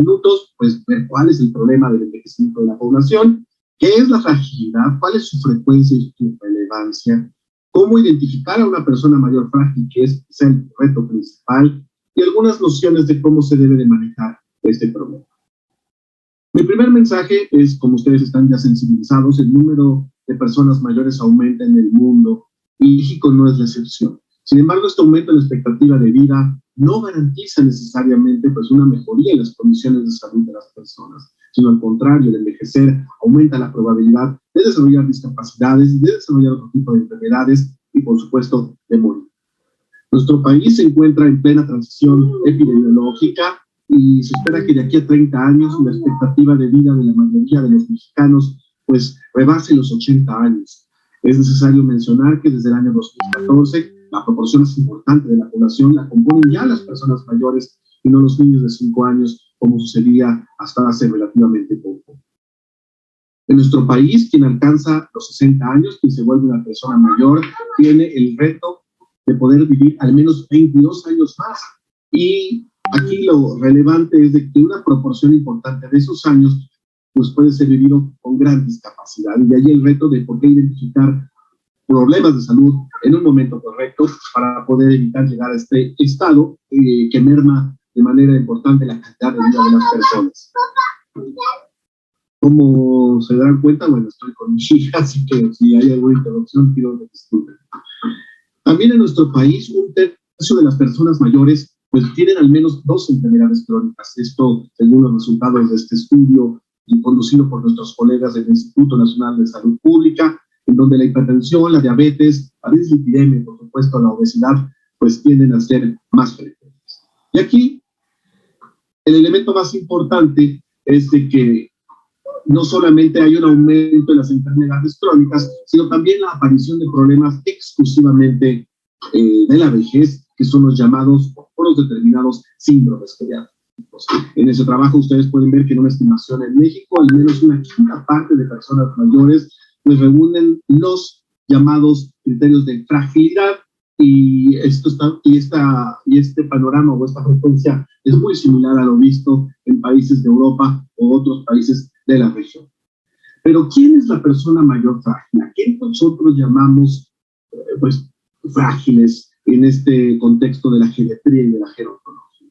minutos, pues ver cuál es el problema del envejecimiento de la población, qué es la fragilidad, cuál es su frecuencia y su relevancia, cómo identificar a una persona mayor frágil, que es quizá el reto principal, y algunas nociones de cómo se debe de manejar este problema. Mi primer mensaje es, como ustedes están ya sensibilizados, el número de personas mayores aumenta en el mundo y México no es la excepción. Sin embargo, este aumento en la expectativa de vida no garantiza necesariamente pues, una mejoría en las condiciones de salud de las personas, sino al contrario, el envejecer aumenta la probabilidad de desarrollar discapacidades, de desarrollar otro tipo de enfermedades y, por supuesto, de morir. Nuestro país se encuentra en plena transición epidemiológica y se espera que de aquí a 30 años la expectativa de vida de la mayoría de los mexicanos pues rebase los 80 años. Es necesario mencionar que desde el año 2014 la proporción más importante de la población la componen ya las personas mayores y no los niños de 5 años, como sucedía hasta hace relativamente poco. En nuestro país, quien alcanza los 60 años, quien se vuelve una persona mayor, tiene el reto de poder vivir al menos 22 años más. Y aquí lo relevante es de que una proporción importante de esos años pues puede ser vivido con gran discapacidad. Y de ahí el reto de poder identificar problemas de salud en un momento correcto para poder evitar llegar a este estado que merma de manera importante la calidad de vida de las personas. Como se darán cuenta, bueno, estoy con mi hija, así que si hay alguna interrupción, pido que disculpen. También en nuestro país, un tercio de las personas mayores pues tienen al menos 2 enfermedades crónicas. Esto según los resultados de este estudio y conducido por nuestros colegas del Instituto Nacional de Salud Pública, en donde la hipertensión, la diabetes, la dislipidemia y por supuesto la obesidad, pues tienden a ser más frecuentes. Y aquí el elemento más importante es de que no solamente hay un aumento en las enfermedades crónicas, sino también la aparición de problemas exclusivamente de la vejez, que son los llamados o los determinados síndromes geriátricos. En ese trabajo ustedes pueden ver que en una estimación en México, al menos una quinta parte de personas mayores pues reúnen los llamados criterios de fragilidad y este panorama o esta frecuencia es muy similar a lo visto en países de Europa o otros países de la región. Pero ¿quién es la persona mayor frágil? ¿A quién nosotros llamamos pues frágiles en este contexto de la geriatría y de la gerontología?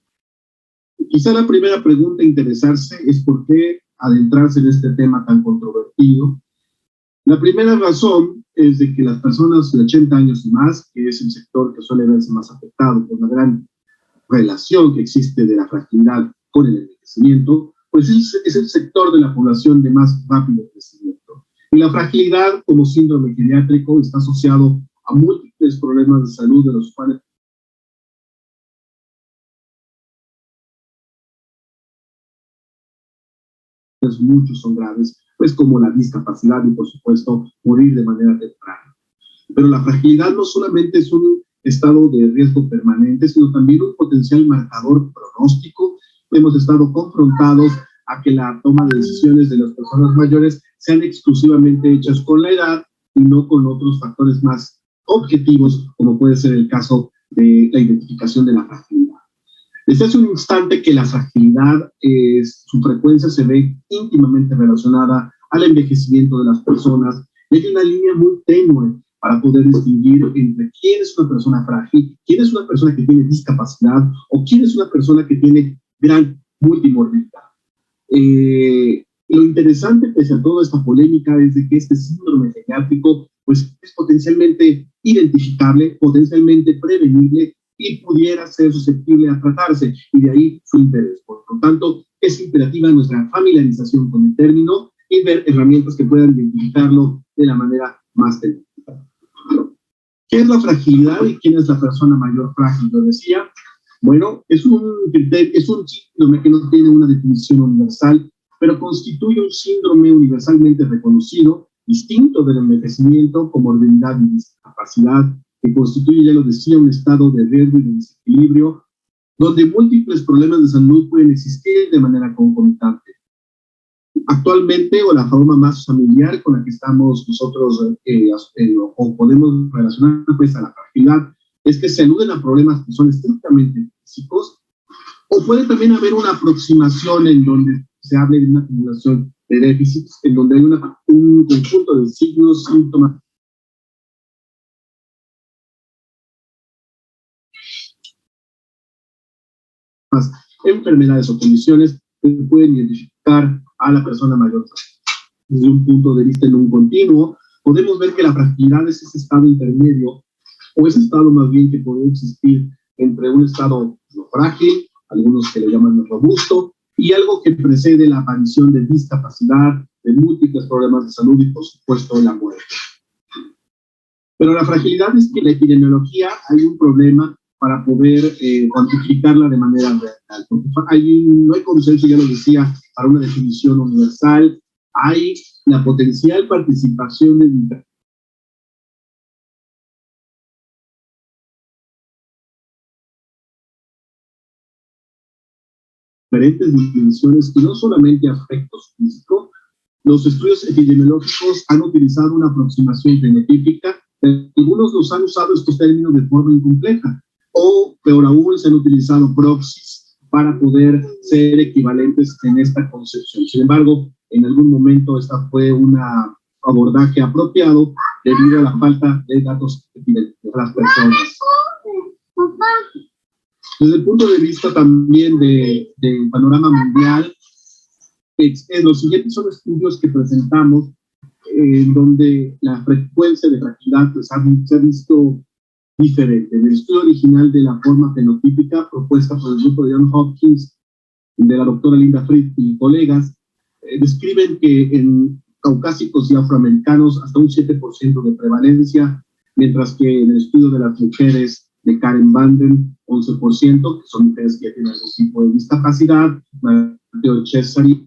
Quizá la primera pregunta a interesarse es por qué adentrarse en este tema tan controvertido. La primera razón es de que las personas de 80 años y más, que es el sector que suele verse más afectado por la gran relación que existe de la fragilidad con el envejecimiento, pues es el sector de la población de más rápido crecimiento. Y la fragilidad como síndrome geriátrico está asociado a múltiples problemas de salud, de los cuales muchos son graves, pues como la discapacidad y por supuesto morir de manera temprana. Pero la fragilidad no solamente es un estado de riesgo permanente, sino también un potencial marcador pronóstico. Hemos estado confrontados a que la toma de decisiones de las personas mayores sean exclusivamente hechas con la edad y no con otros factores más objetivos, como puede ser el caso de la identificación de la fragilidad. Desde hace un instante que la fragilidad, su frecuencia se ve íntimamente relacionada al envejecimiento de las personas. Y hay una línea muy tenue para poder distinguir entre quién es una persona frágil, quién es una persona que tiene discapacidad o quién es una persona que tiene gran multimorbilidad. Lo interesante, pese a toda esta polémica, es de que este síndrome geriátrico pues, es potencialmente identificable, potencialmente prevenible y pudiera ser susceptible a tratarse, y de ahí su interés. Por lo tanto, es imperativa nuestra familiarización con el término y ver herramientas que puedan identificarlo de la manera más técnica. ¿Qué es la fragilidad y quién es la persona mayor frágil? Lo decía, bueno, es un síndrome que no tiene una definición universal, pero constituye un síndrome universalmente reconocido, distinto del envejecimiento, comorbilidad y discapacidad, que constituye, ya lo decía, un estado de riesgo y de desequilibrio, donde múltiples problemas de salud pueden existir de manera concomitante. Actualmente, o la forma más familiar con la que estamos nosotros o podemos relacionar pues, a la fragilidad, es que se aluden a problemas que son estrictamente físicos, O puede también haber una aproximación en donde se hable de una acumulación de déficits, en donde hay un conjunto de signos, síntomas, enfermedades o condiciones que pueden identificar a la persona mayor. Desde un punto de vista en un continuo, podemos ver que la fragilidad es ese estado intermedio, o ese estado más bien que puede existir entre un estado frágil, algunos que le llaman robusto, y algo que precede la aparición de discapacidad, de múltiples problemas de salud y, por supuesto, la muerte. Pero la fragilidad es que en la epidemiología hay un problema para poder cuantificarla de manera real. Porque no hay consenso, ya lo decía, para una definición universal. Hay la potencial participación de diferentes dimensiones y no solamente aspectos físicos. Los estudios epidemiológicos han utilizado una aproximación fenotípica. Algunos los han usado estos términos de forma incompleta, o peor aún, se han utilizado proxies para poder ser equivalentes en esta concepción. Sin embargo, en algún momento esta fue un abordaje apropiado debido a la falta de datos de las personas. Desde el punto de vista también del panorama mundial, los siguientes son estudios que presentamos en donde la frecuencia de fragilidad pues, se ha visto diferente. En el estudio original de la forma fenotípica propuesta por el grupo de John Hopkins, de la doctora Linda Fried y colegas, describen que en caucásicos y afroamericanos hasta un 7% de prevalencia, mientras que en el estudio de las mujeres de Karen Banden, 11%, que son mujeres que tienen algún tipo de discapacidad, Mateo Cesari,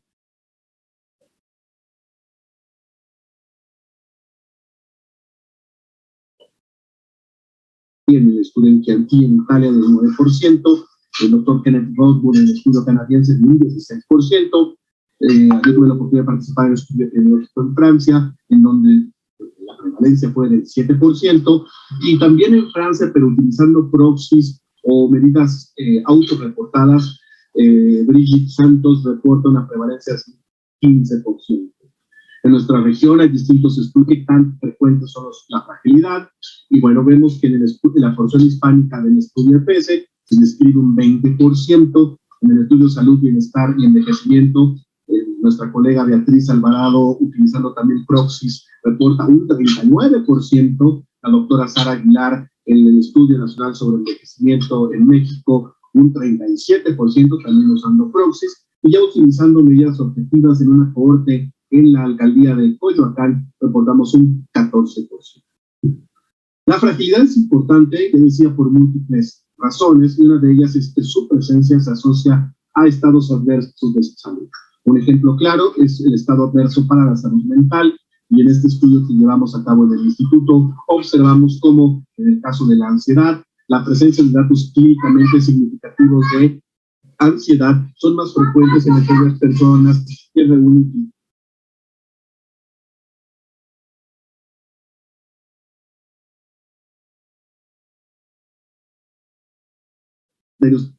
en el estudio en Chianti, en Italia, del 9%, el doctor Kenneth Rothwood en el estudio canadiense, del 16%, yo tuve la oportunidad de participar en el estudio epidemiológico en Francia, en donde la prevalencia fue del 7%, y también en Francia, pero utilizando proxies o medidas autorreportadas, Brigitte Santos reporta una prevalencia de 15%. En nuestra región hay distintos estudios que tan frecuentes son la fragilidad, y bueno, vemos que en la porción hispánica del estudio EPS se describe un 20%, en el estudio Salud, Bienestar y Envejecimiento, nuestra colega Beatriz Alvarado, utilizando también proxies, reporta un 39%, la doctora Sara Aguilar en el Estudio Nacional sobre Envejecimiento en México, un 37% también usando proxies, y ya utilizando medidas objetivas en una cohorte en la alcaldía de Coyoacán, reportamos un 14%. La fragilidad es importante, que decía, por múltiples razones, y una de ellas es que su presencia se asocia a estados adversos de salud. Un ejemplo claro es el estado adverso para la salud mental, y en este estudio que llevamos a cabo en el instituto, observamos cómo, en el caso de la ansiedad, la presencia de datos clínicamente significativos de ansiedad son más frecuentes en aquellas personas que reúnen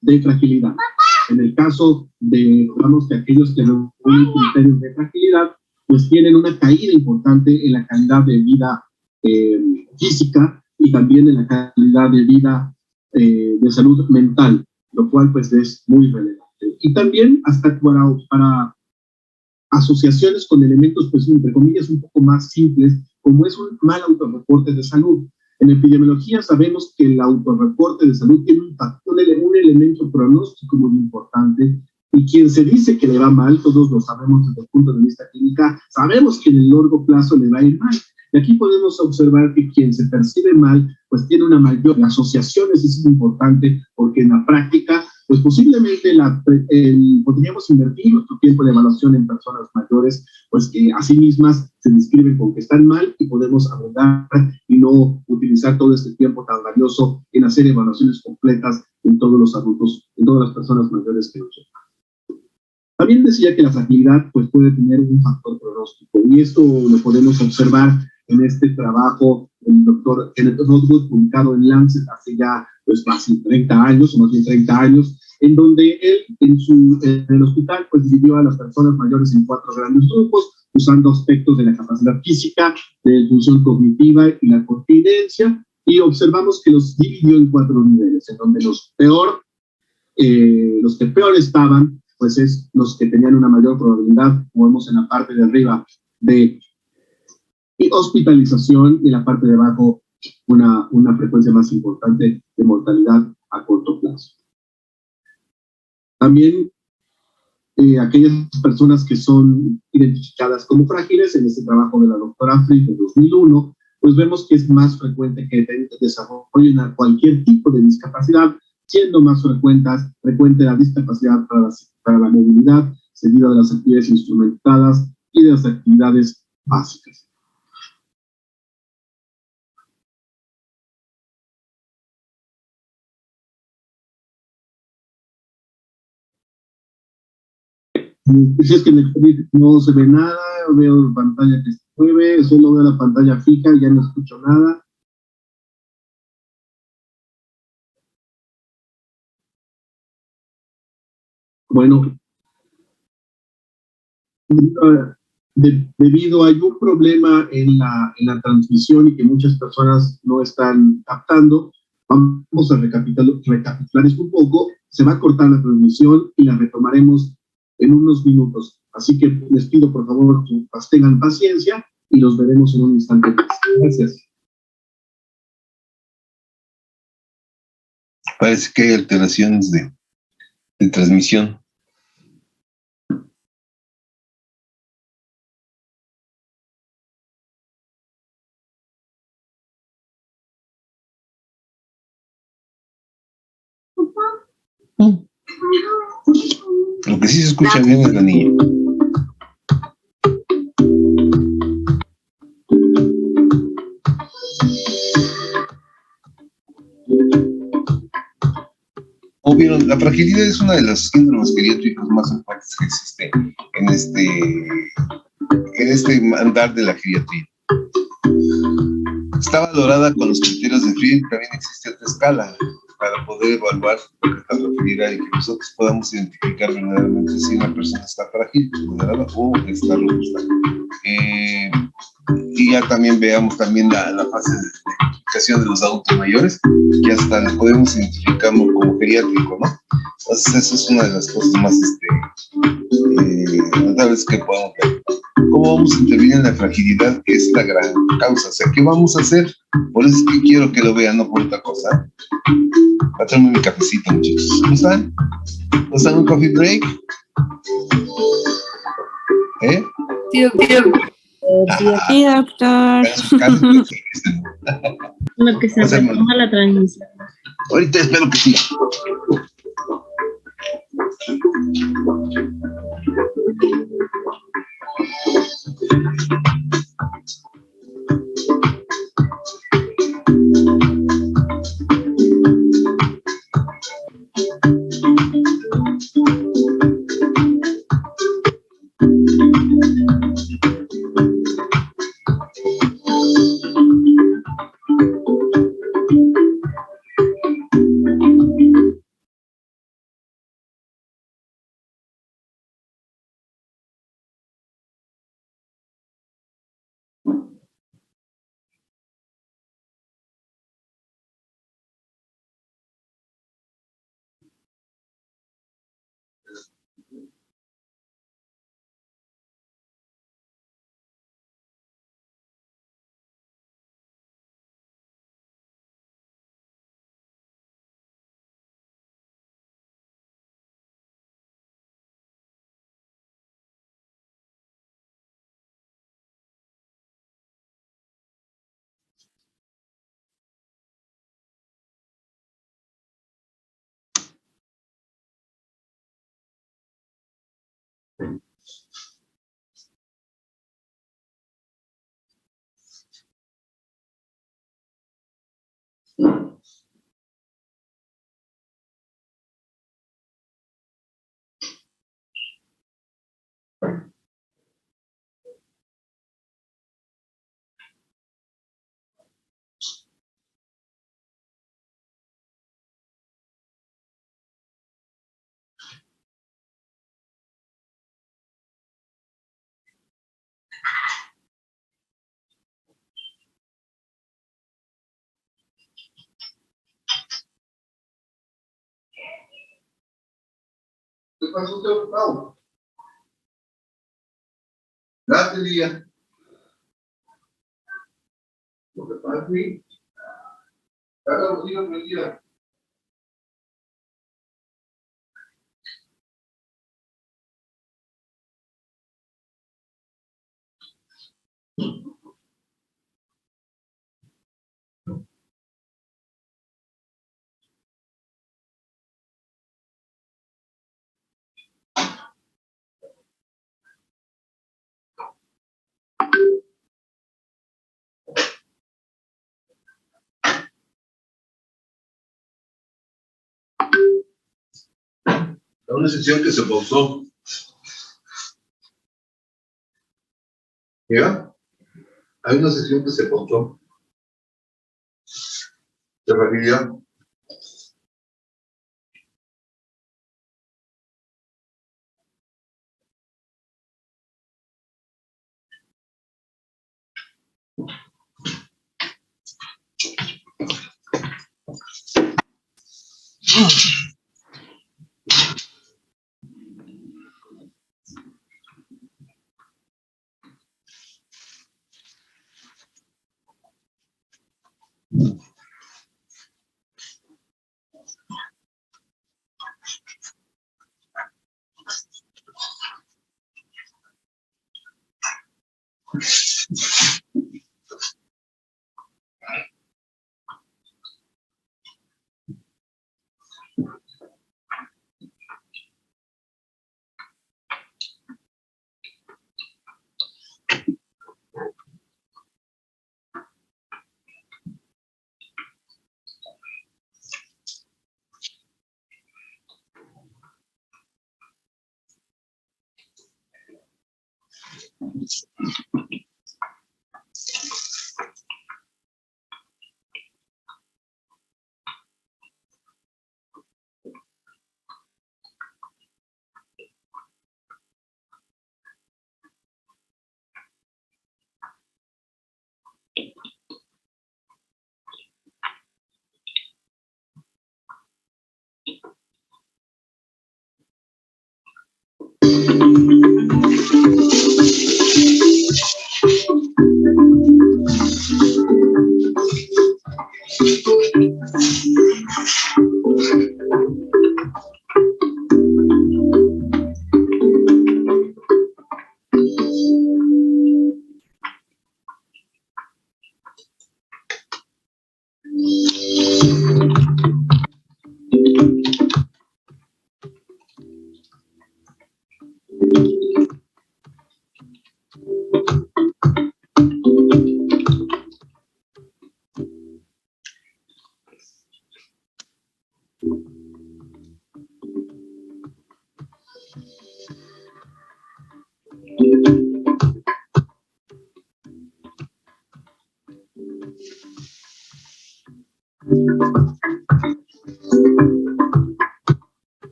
de fragilidad. En el caso de, digamos, que aquellos que reúnen criterios de fragilidad, pues tienen una caída importante en la calidad de vida física y también en la calidad de vida de salud mental, lo cual pues es muy relevante. Y también hasta para asociaciones con elementos, pues entre comillas, un poco más simples, como es un mal autorreporte de salud. En epidemiología sabemos que el autorreporte de salud tiene un elemento pronóstico muy importante, y quien se dice que le va mal, todos lo sabemos desde el punto de vista clínico, sabemos que en el largo plazo le va a ir mal. Y aquí podemos observar que quien se percibe mal, pues tiene una mayor asociación. Eso es importante, porque en la práctica, pues posiblemente podríamos invertir nuestro tiempo de evaluación en personas mayores, pues que a sí mismas se describen con que están mal, y podemos abordar y no utilizar todo este tiempo tan valioso en hacer evaluaciones completas en todos los adultos, en todas las personas mayores que nosotros. También decía que la fragilidad pues, puede tener un factor pronóstico, y esto lo podemos observar en este trabajo del doctor Kenneth Rothwood, publicado en Lancet hace ya pues, casi 30 años, o más bien 30 años, en donde él en el hospital pues dividió a las personas mayores en 4 grandes grupos, usando aspectos de la capacidad física, de función cognitiva y la continencia, y observamos que los dividió en 4 niveles, en donde los que peor estaban, pues es los que tenían una mayor probabilidad, como vemos en la parte de arriba, de hospitalización, y en la parte de abajo una frecuencia más importante de mortalidad a corto plazo. También aquellas personas que son identificadas como frágiles, en este trabajo de la doctora Fried de 2001, pues vemos que es más frecuente que desarrollen cualquier tipo de discapacidad, siendo más frecuente la discapacidad para la movilidad, seguida de las actividades instrumentadas y de las actividades básicas. Si es que no se ve nada, veo pantalla que se mueve, solo veo la pantalla fija, ya no escucho nada. Bueno, debido a un problema en la transmisión y que muchas personas no están captando, vamos a recapitular esto un poco. Se va a cortar la transmisión y la retomaremos en unos minutos. Así que les pido, por favor, que tengan paciencia y los veremos en un instante más. Gracias. Parece que hay alteraciones de transmisión. Lo que sí se escucha bien es la niña. Como vieron, la fragilidad es una de las síndromes geriátricos más fuertes que existe en este andar de la geriatría. Está valorada con los criterios de Fried. También existe otra escala para poder evaluar lo que está fragilidad y que nosotros podamos identificar verdaderamente si una persona está frágil, vulnerada o está robusta. Y ya también veamos también la fase de identificación de los adultos mayores, que hasta lo podemos identificar como geriátrico, ¿no? Entonces, eso es una de las cosas más notables que podemos ver. ¿Cómo vamos a intervenir en la fragilidad? Que es la gran causa. O sea, ¿qué vamos a hacer? Por eso es que quiero que lo vean, no por otra cosa. Voy a traerme mi cafecito, muchachos. ¿Cómo están? ¿No están en un coffee break? ¿Eh? Sí, doctor. Sí, doctor. Lo que se retoma la transmisión. Ahorita espero que sí. pasó usted ocupado? Gracias, Lía. Lo que pasa es que cada bocina prendida. Una sesión que se pausó. ¿Ya? Hay una sesión que se pausó. ¿De familia?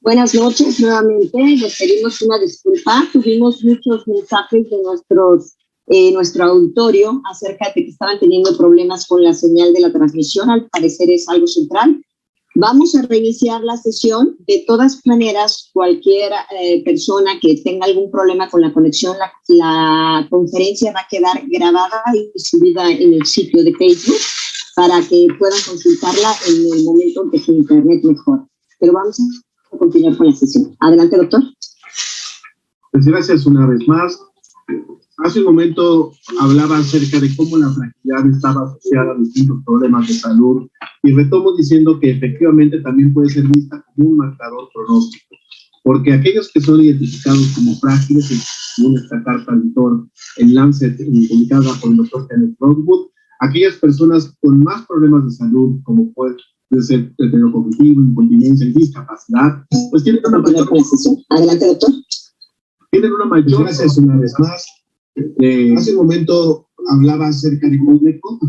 Buenas noches nuevamente, les pedimos una disculpa, tuvimos muchos mensajes de nuestro auditorio acerca de que estaban teniendo problemas con la señal de la transmisión, al parecer es algo central. Vamos a reiniciar la sesión, de todas maneras cualquier persona que tenga algún problema con la conexión, la conferencia va a quedar grabada y subida en el sitio de Facebook para que puedan consultarla en el momento en que su internet mejore. Pero vamos a continuar con la sesión. Adelante, doctor. Pues gracias una vez más. Hace un momento hablaba acerca de cómo la fragilidad estaba asociada a distintos problemas de salud y retomo diciendo que efectivamente también puede ser vista como un marcador pronóstico, porque aquellos que son identificados como frágiles, según esta carta al doctor en Lancet, publicada por el doctor Kenneth Broadwood, aquellas personas con más problemas de salud, como puede ser deterioro cognitivo, incontinencia y discapacidad, pues tienen una mayor... Adelante, doctor. Tienen una mayor... Gracias una vez más. Hace un momento hablaba acerca de Coneco.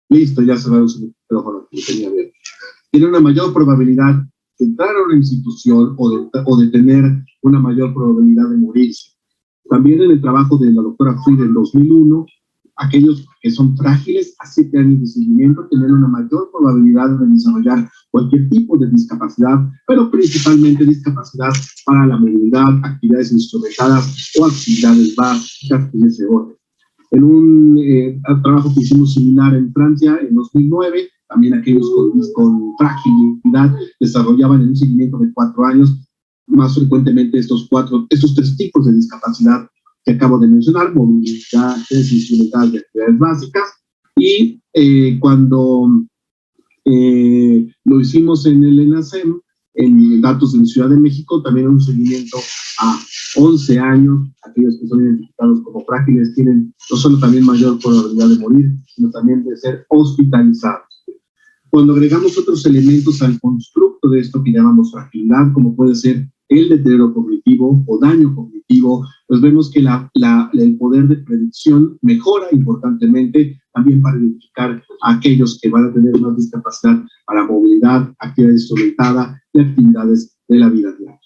Listo, ya se va a usar el micrófono que tenía abierto. Tiene una mayor probabilidad de entrar a una institución o de tener una mayor probabilidad de morirse. También en el trabajo de la doctora Fried en 2001, aquellos que son frágiles a 7 años de seguimiento tienen una mayor probabilidad de desarrollar cualquier tipo de discapacidad, pero principalmente discapacidad para la movilidad, actividades instrumentadas o actividades básicas de ese orden. En un trabajo que hicimos similar en Francia en 2009, también aquellos con fragilidad desarrollaban en un seguimiento de 4 años más frecuentemente estos 3 tipos de discapacidad que acabo de mencionar, movilidad, instrumentadas de actividades básicas, y cuando lo hicimos en el ENASEM, en datos en Ciudad de México, también un seguimiento a 11 años, aquellos que son identificados como frágiles tienen no solo también mayor probabilidad de morir, sino también de ser hospitalizados. Cuando agregamos otros elementos al constructo de esto que llamamos fragilidad, como puede ser el deterioro cognitivo o daño cognitivo, pues vemos que el poder de predicción mejora importantemente también para identificar a aquellos que van a tener más discapacidad para movilidad, actividad instrumentada y actividades de la vida diaria.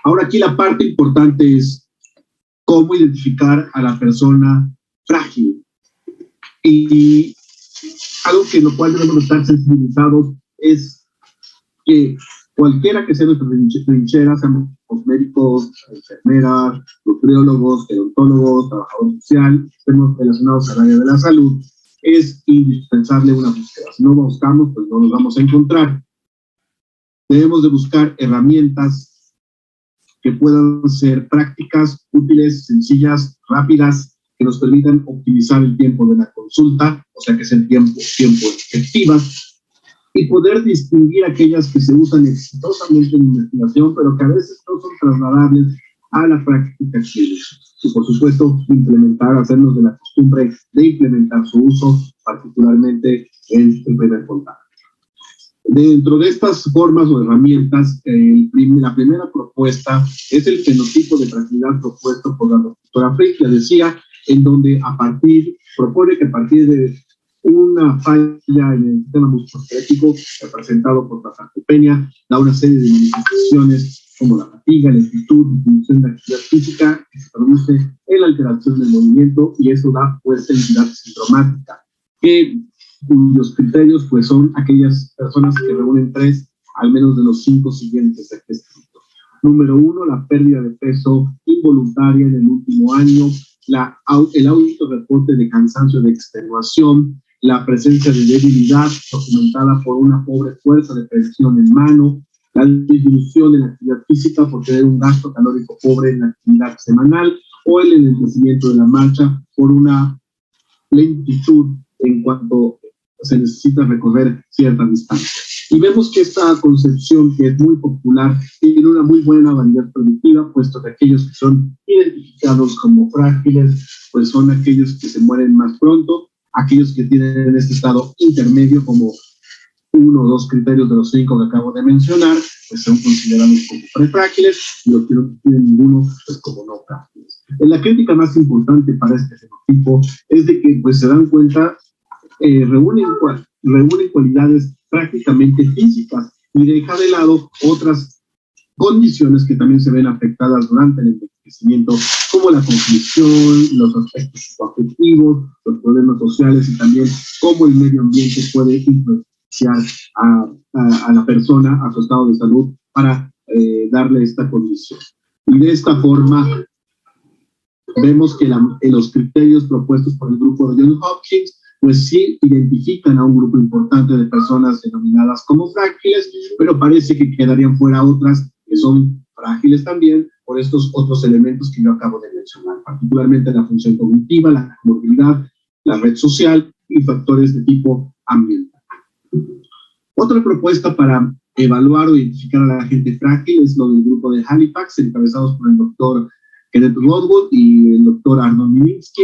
Ahora aquí la parte importante es cómo identificar a la persona frágil. Y algo que en lo cual debemos estar sensibilizados es que cualquiera que sea nuestra trinchera, seamos los médicos, enfermeras, nutriólogos, gerontólogos, trabajador social, estemos relacionados al área de la salud, es indispensable una búsqueda. Si no buscamos, pues no nos vamos a encontrar. Debemos de buscar herramientas que puedan ser prácticas, útiles, sencillas, rápidas, que nos permitan optimizar el tiempo de la consulta, o sea que sean tiempo efectivas, y poder distinguir aquellas que se usan exitosamente en investigación, pero que a veces no son trasladables a la práctica clínica. Y por supuesto, hacernos de la costumbre de implementar su uso, particularmente en el primer contacto. Dentro de estas formas o herramientas, la primera propuesta es el fenotipo de fragilidad propuesto por la doctora Frick, le decía, en donde propone que a partir de una falla en el sistema musculoesquelético representado por la sarcopenia, da una serie de manifestaciones como la fatiga, la lentitud, disminución de actividad física, que se traduce en la alteración del movimiento, y eso da pues entidad sindromática, cuyos criterios pues son aquellas personas que reúnen 3 al menos de los 5 siguientes requisitos. Número 1, la pérdida de peso involuntaria en el último año, el autorreporte de cansancio de extenuación, la presencia de debilidad documentada por una pobre fuerza de presión en mano, la disminución en la actividad física por tener un gasto calórico pobre en la actividad semanal, o el enlentecimiento de la marcha por una lentitud en cuanto se necesita recorrer cierta distancia. Y vemos que esta concepción, que es muy popular, tiene una muy buena validez predictiva, puesto que aquellos que son identificados como frágiles, pues son aquellos que se mueren más pronto, aquellos que tienen este estado intermedio, como 1 o 2 criterios de los 5 que acabo de mencionar, pues son considerados como prefrágiles, y los que no tienen ninguno, pues como no frágiles. La crítica más importante para este fenotipo es de que pues se dan cuenta, reúnen cualidades prácticamente físicas y deja de lado otras condiciones que también se ven afectadas durante el envejecimiento, como la cognición, los aspectos afectivos, los problemas sociales, y también cómo el medio ambiente puede influenciar a la persona, a su estado de salud, para darle esta condición. Y de esta forma vemos que los criterios propuestos por el grupo de Johns Hopkins pues sí identifican a un grupo importante de personas denominadas como frágiles, pero parece que quedarían fuera otras que son frágiles también por estos otros elementos que yo acabo de mencionar, particularmente la función cognitiva, la movilidad, la red social y factores de tipo ambiental. Otra propuesta para evaluar o identificar a la gente frágil es lo del grupo de Halifax, encabezados por el doctor Kenneth Rodwood y el doctor Arnold Minsky,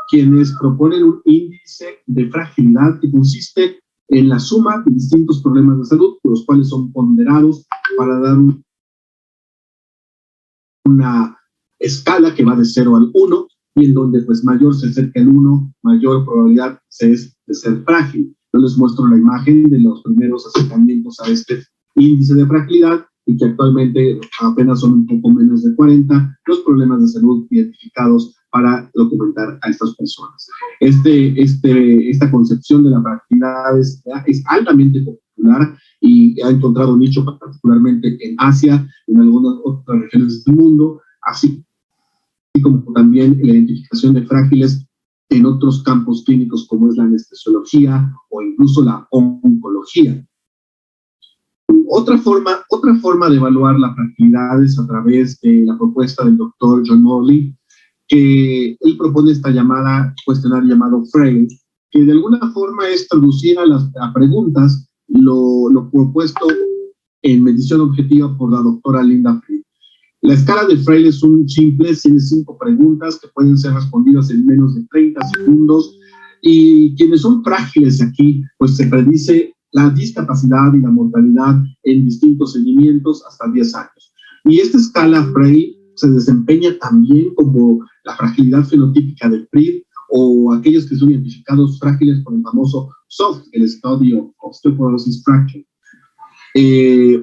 quienes proponen un índice de fragilidad que consiste en la suma de distintos problemas de salud, los cuales son ponderados para dar una escala que va de 0 al 1, y en donde pues mayor se acerca el 1, mayor probabilidad es de ser frágil. Yo les muestro la imagen de los primeros acercamientos a este índice de fragilidad, y que actualmente apenas son un poco menos de 40 los problemas de salud identificados para documentar a estas personas. Esta concepción de la fragilidad es altamente popular y ha encontrado nicho particularmente en Asia, en algunas otras regiones del mundo, así como también la identificación de frágiles en otros campos clínicos como es la anestesiología o incluso la oncología. Otra forma de evaluar la fragilidad es a través de la propuesta del doctor John Morley, que él propone esta cuestionario llamado FRAIL, que de alguna forma es traducir a preguntas lo propuesto en medición objetiva por la doctora Linda Fried. La escala de Frail es un simple, tiene 5 preguntas que pueden ser respondidas en menos de 30 segundos, y quienes son frágiles aquí, pues se predice la discapacidad y la mortalidad en distintos seguimientos hasta 10 años. Y esta escala Frail se desempeña también como la fragilidad fenotípica del PRID, o aquellos que son identificados frágiles por el famoso SOFT, el Study of Osteoporosis Fracture.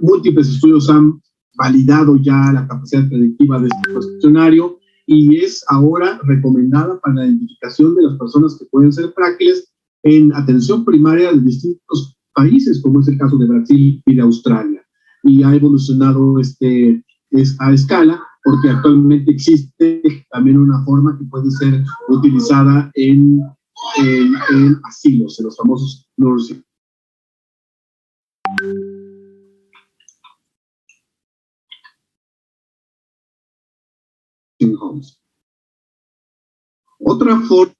Múltiples estudios han validado ya la capacidad predictiva de este cuestionario, y es ahora recomendada para la identificación de las personas que pueden ser frágiles en atención primaria de distintos países, como es el caso de Brasil y de Australia. Y ha evolucionado esta escala porque actualmente existe también una forma que puede ser utilizada en asilos, en los famosos nursing homes. Otra forma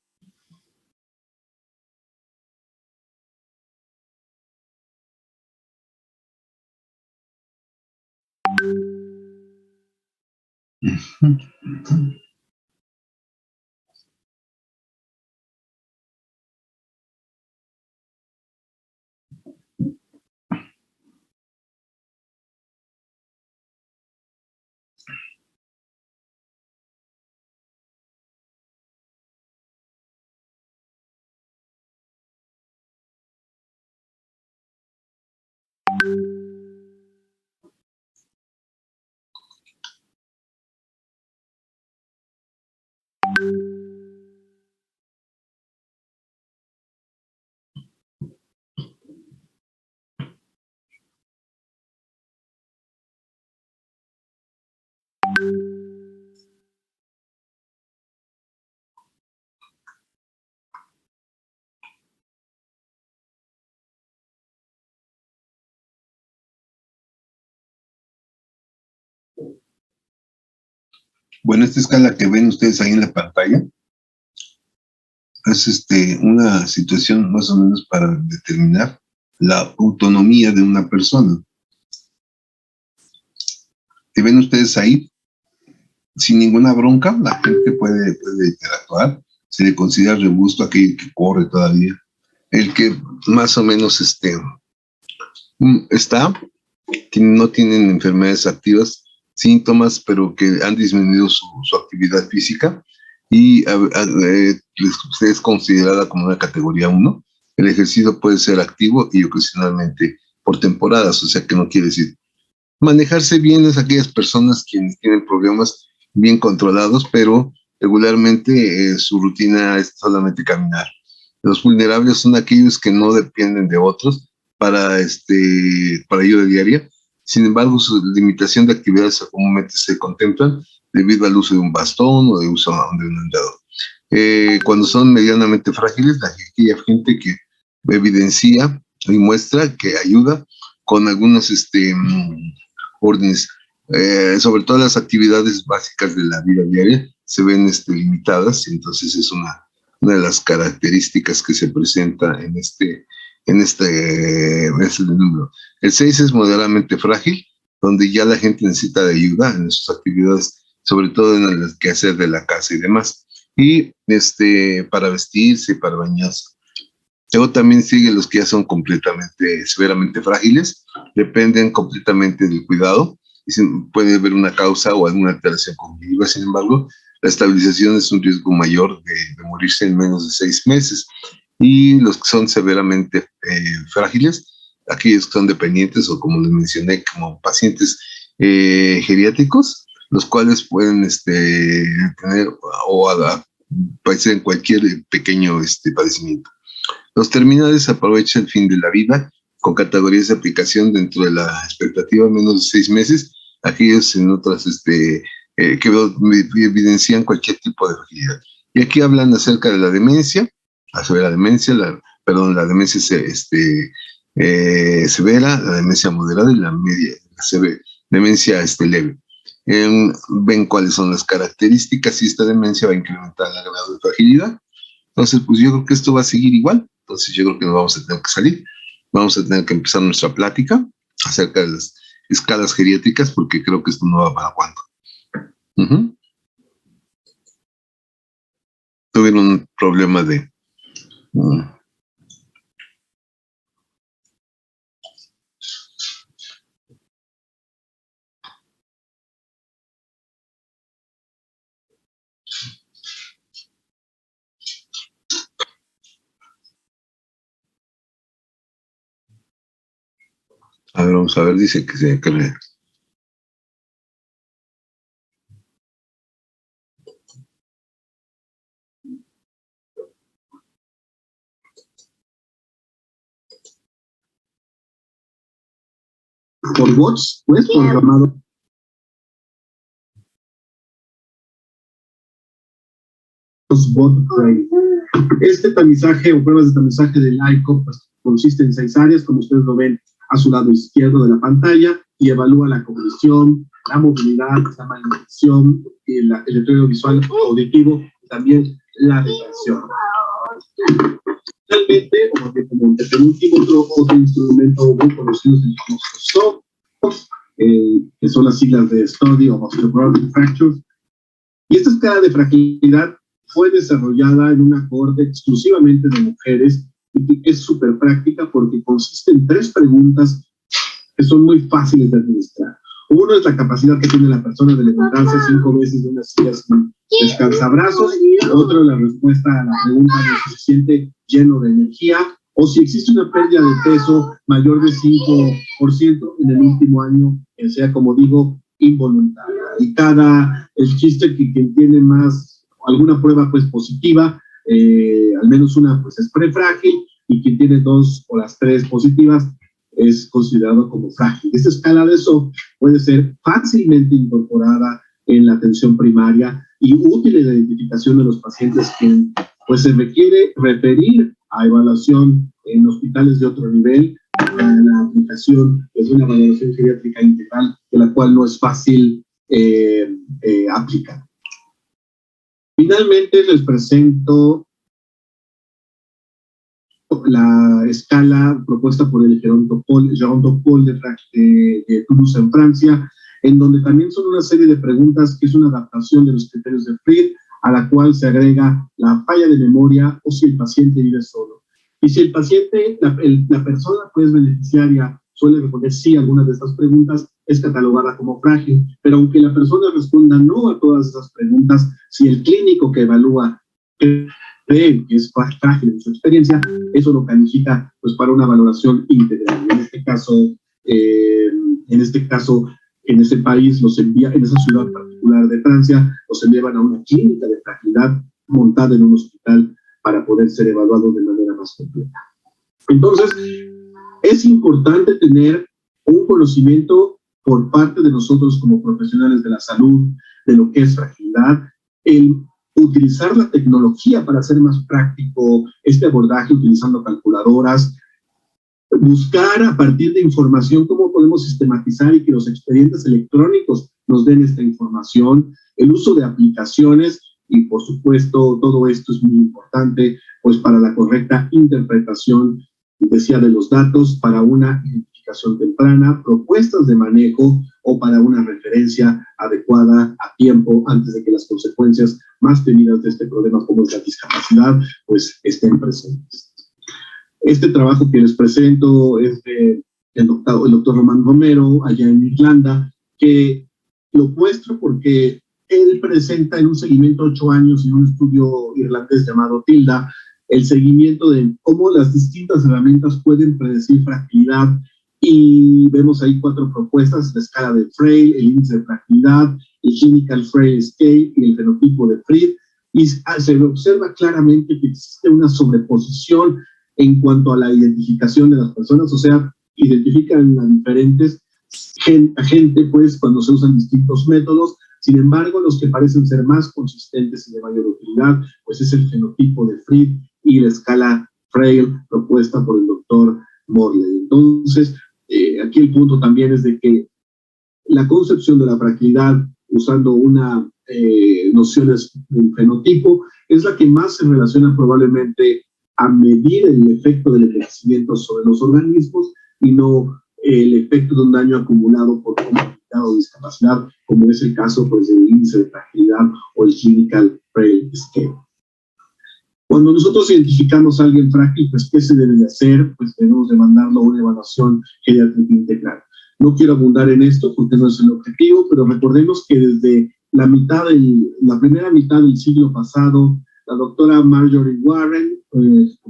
Bueno, esta escala que ven ustedes ahí en la pantalla es una situación más o menos para determinar la autonomía de una persona. ¿Te ven ustedes ahí? Sin ninguna bronca, la gente puede interactuar. Se le considera robusto aquel que corre todavía. El que más o menos no tienen enfermedades activas, síntomas, pero que han disminuido su actividad física y es considerada como una categoría 1. El ejercicio puede ser activo y ocasionalmente por temporadas, o sea que no quiere decir. Manejarse bien es aquellas personas quienes tienen problemas bien controlados, pero regularmente su rutina es solamente caminar. Los vulnerables son aquellos que no dependen de otros para ayuda diaria. Sin embargo, su limitación de actividades comúnmente se contemplan debido al uso de un bastón o de uso de un andador. Cuando son medianamente frágiles, aquella gente que evidencia y muestra que ayuda con algunos órdenes, sobre todo las actividades básicas de la vida diaria, se ven limitadas, y entonces es una de las características que se presenta en este número. El 6 es moderadamente frágil, donde ya la gente necesita de ayuda en sus actividades, sobre todo en el quehacer de la casa y demás, y para vestirse, para bañarse. Luego también siguen los que ya son completamente, severamente frágiles, dependen completamente del cuidado, y puede haber una causa o alguna alteración cognitiva. Sin embargo, la estabilización es un riesgo mayor de morirse en menos de 6 meses. Y los que son severamente frágiles, aquellos que son dependientes o, como les mencioné, como pacientes geriátricos, los cuales pueden tener o padecer en cualquier pequeño padecimiento. Los terminales aprovechan el fin de la vida con categorías de aplicación dentro de la expectativa menos de 6 meses, aquellos en otras que evidencian cualquier tipo de fragilidad. Y aquí hablan acerca de la demencia, la demencia severa, la demencia moderada y la demencia leve. Ven cuáles son las características y esta demencia va a incrementar el grado de fragilidad. Entonces, pues yo creo que esto va a seguir igual. Entonces, yo creo que nos vamos a tener que salir. Vamos a tener que empezar nuestra plática acerca de las escalas geriátricas, porque creo que esto no va para cuándo. Tuvieron un problema de... A ver, vamos a ver, dice que se cree. Por bots, pues, programado. Bot brain. Este tamizaje o pruebas de tamizaje del ICOP pues, consiste en 6 áreas, como ustedes lo ven a su lado izquierdo de la pantalla, y evalúa la cognición, la movilidad, la malnutrición, el deterioro visual, auditivo, y también la retención. Finalmente, como el penúltimo otro instrumento muy conocido es el famoso SOF, que son las siglas de Study of Osteoporotic Fractures. Y esta escala de fragilidad fue desarrollada en una cohorte exclusivamente de mujeres y que es súper práctica porque consiste en 3 preguntas que son muy fáciles de administrar. Uno es la capacidad que tiene la persona de levantarse 5 veces de una silla sin descansabrazos. Otro es la respuesta a la pregunta de si se siente lleno de energía. o si existe una pérdida de peso mayor de 5% en el último año, que sea, como digo, involuntaria. Y el chiste que quien tiene más, alguna prueba pues positiva, al menos una pues es prefrágil, y quien tiene 2 o las 3 positivas es considerado como frágil. Esta escala de SOP puede ser fácilmente incorporada en la atención primaria y útil en la identificación de los pacientes que pues se requiere referir a evaluación en hospitales de otro nivel. La aplicación es una valoración geriátrica integral, de la cual no es fácil aplicar. Finalmente les presento la escala propuesta por el Jérôme Topol de Toulouse en Francia, en donde también son una serie de preguntas que es una adaptación de los criterios de Fried, a la cual se agrega la falla de memoria o si el paciente vive solo. Y si el paciente, la persona pues beneficiaria suele responder sí a algunas de estas preguntas, es catalogada como frágil, pero aunque la persona responda no a todas esas preguntas, si el clínico que evalúa cree que es frágil en su experiencia, eso lo califica pues para una valoración integral. En este caso, en ese país los envía, en esa ciudad particular de Francia, los enviaban a una clínica de fragilidad montada en un hospital para poder ser evaluados de manera más completa. Entonces, es importante tener un conocimiento por parte de nosotros como profesionales de la salud, de lo que es fragilidad, el utilizar la tecnología para hacer más práctico este abordaje utilizando calculadoras, buscar a partir de información cómo podemos sistematizar y que los expedientes electrónicos nos den esta información, el uso de aplicaciones y, por supuesto, todo esto es muy importante pues para la correcta interpretación, decía, de los datos para una identificación temprana, propuestas de manejo o para una referencia adecuada a tiempo antes de que las consecuencias más temidas de este problema como es la discapacidad pues estén presentes. Este trabajo que les presento es del doctor Román Romero, allá en Irlanda, que lo muestro porque él presenta en un seguimiento de 8 años en un estudio irlandés llamado TILDA, el seguimiento de cómo las distintas herramientas pueden predecir fragilidad, y vemos ahí 4 propuestas: la escala de Frail, el índice de fragilidad, el Clinical Frail Scale y el fenotipo de Fried, y se observa claramente que existe una sobreposición en cuanto a la identificación de las personas, o sea, identifican a diferentes gente, pues, cuando se usan distintos métodos. Sin embargo, los que parecen ser más consistentes y de mayor utilidad, pues es el fenotipo de Fried y la escala Frail propuesta por el doctor Morley. Entonces, aquí el punto también es de que la concepción de la fragilidad usando nociones del fenotipo es la que más se relaciona probablemente a medir el efecto del envejecimiento sobre los organismos y no el efecto de un daño acumulado por comodidad o discapacidad, como es el caso pues, del índice de fragilidad o el Clinical Frail Scale. Cuando nosotros identificamos a alguien frágil, pues, ¿qué se debe de hacer? Pues debemos de mandarlo a una evaluación geriátrica integral. No quiero abundar en esto porque no es el objetivo, pero recordemos que desde la primera mitad del siglo pasado, la doctora Marjorie Warren,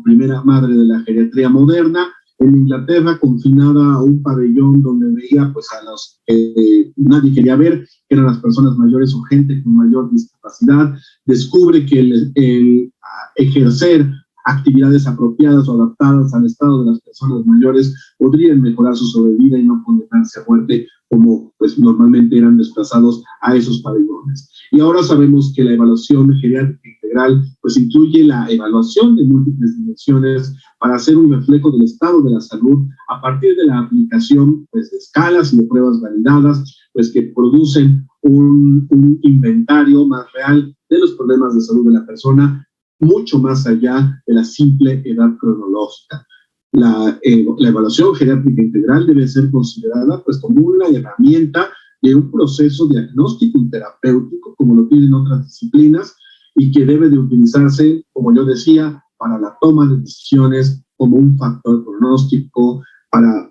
primera madre de la geriatría moderna, en Inglaterra, confinada a un pabellón donde veía pues, a los que nadie quería ver, que eran las personas mayores o gente con mayor discapacidad, descubre que el ejercer actividades apropiadas o adaptadas al estado de las personas mayores podrían mejorar su sobrevida y no condenarse a muerte como pues normalmente eran desplazados a esos pabellones. Y ahora sabemos que la evaluación geriátrica integral pues incluye la evaluación de múltiples dimensiones para hacer un reflejo del estado de la salud a partir de la aplicación pues de escalas y de pruebas validadas pues que producen un inventario más real de los problemas de salud de la persona, mucho más allá de la simple edad cronológica. La evaluación geriátrica integral debe ser considerada pues, como una herramienta de un proceso diagnóstico y terapéutico, como lo tienen otras disciplinas, y que debe de utilizarse, como yo decía, para la toma de decisiones como un factor pronóstico, para